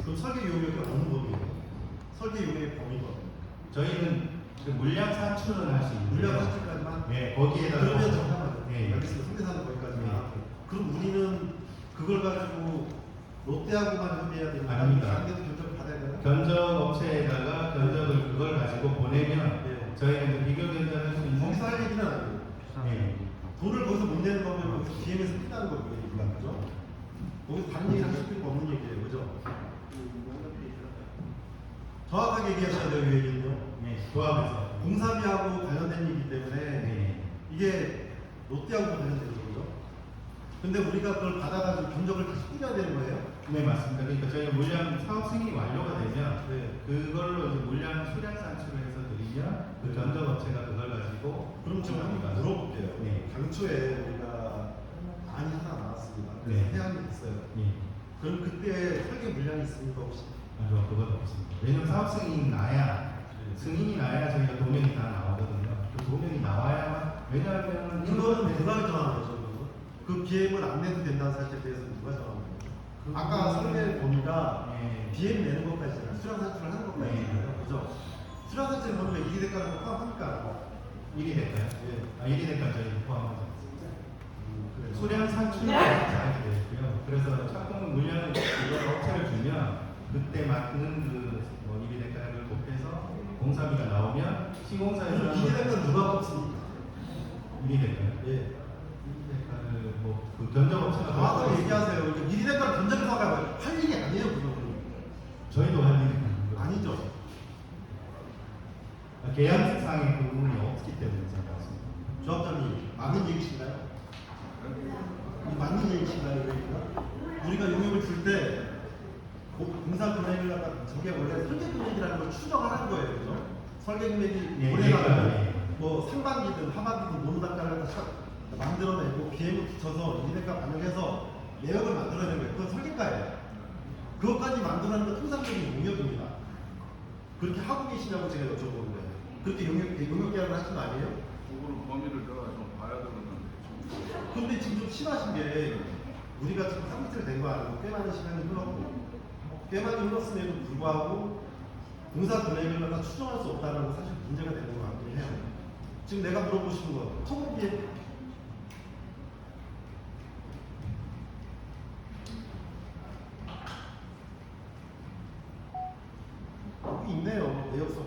그럼 설계 용역이 어느 범위예요? 설계 용역의 범위가 저희는 그 물량 산출은 할 수 있는데 물량 산출까지만? 거기에다가 그러면 잠깐만요. 알겠습니다. 상대사는 거기까지만. 그럼 우리는 그걸 가지고 롯데하고만 협의해야 되는 아닙니다. 상대도 견적을 받아야 되나? 견적 업체에다가 견적을 그걸 가지고 보내면 저희는 비교 견적을 할 수 있는 거기서 할 얘기는 아니고 돈을 거기서 못 내는 거면 거기서 DM에서 푼다는 거고요. 그죠? 거기서 다른 얘기를 하실 필요가 없는 얘기예요. 그죠? 정확하게 얘기하셔야 돼요. 이 얘기는요. 조합에서 공사비하고 관련된 얘기이기 때문에 이게 롯데하고 관련된 거죠. 근데 우리가 그걸 받아가지고 견적을 다시 뿌려야 되는 거예요? 네, 맞습니다. 그러니까 저희가 물량 사업 승인이 완료가 되면 그걸로 이제 물량 수량 산출을 해서 드리면 그 견적 업체가 그걸 가지고 그럼 지금 한번 물어볼게요. 당초에 우리가 안이 하나 나왔습니다. 그래서 해양이 있어요. 그럼 그때 설계 물량이 있습니까 혹시? 그건 없습니다. 왜냐면 사업 승인이 나야 저희가 도면이 다 나오거든요. 그 도면이 나와야만 왜냐하면 그거는 누가 정하는 거죠? 그 BM을 안 내도 된다는 사실에 대해서 누가 정하는 거예요? 아까 설계 보니까 BM 내는 것까지잖아요. 수량 산출을 하는 것까지잖아요. 그죠? 수량 산출 보면 1위 대가를 포함합니까? 1위 대가요? 1위 대가 저희 포함하죠. 수량 산출이 잘 되고요. 그래서 착공 물량을 이걸 업체를 주면 그때 맞는 그 1위 대가를 곱해서 공사비가 나오면 시공사에서 1위 대가는 누가 뽑습니까? 1위 대가요? 1위 대가를 그 견적업체가 정확하게 얘기하세요. 1위 대가를 견적을 사가요. 할 일이 아니에요. 그건. 저희도 할 일이 아니죠. 계약상의 그 부분이 없기 때문에 제가 봤습니다. 조합장님, 맞는 얘기신가요? 이 맞는 얘기신가요, 그러니까? 우리가 용역을 줄 때 공사 금액을 갖다 저게 원래 설계 금액이라는 걸 추정하는 거예요, 그죠? 설계 금액이 예, 올해 나면 예. 뭐 상반기든 하반기든 노무단가를 갖다 만들어내고 비행을 붙여서 인력값 반영해서 내역을 만들어내는 거예요. 그건 설계가예요. 그것까지 만들어내는 건 통상적인 용역입니다. 그렇게 하고 계시냐고 제가 여쭤보는 거예요. 그렇게 용역 계약을 하신 거 아니에요? 그거는 범위를 내가 좀 봐야 되겠는데. 근데 지금 좀 심하신 게 우리가 지금 3이틀 된 거 아니고 꽤 많은 시간이 흘렀고 꽤 많이 흘렀음에도 불구하고 공사 금액을 갖다 추정할 수 없다는 건 사실 문제가 되는 것 같긴 해요. 지금 내가 물어보시는 거 토목비에 있네요, 내역서.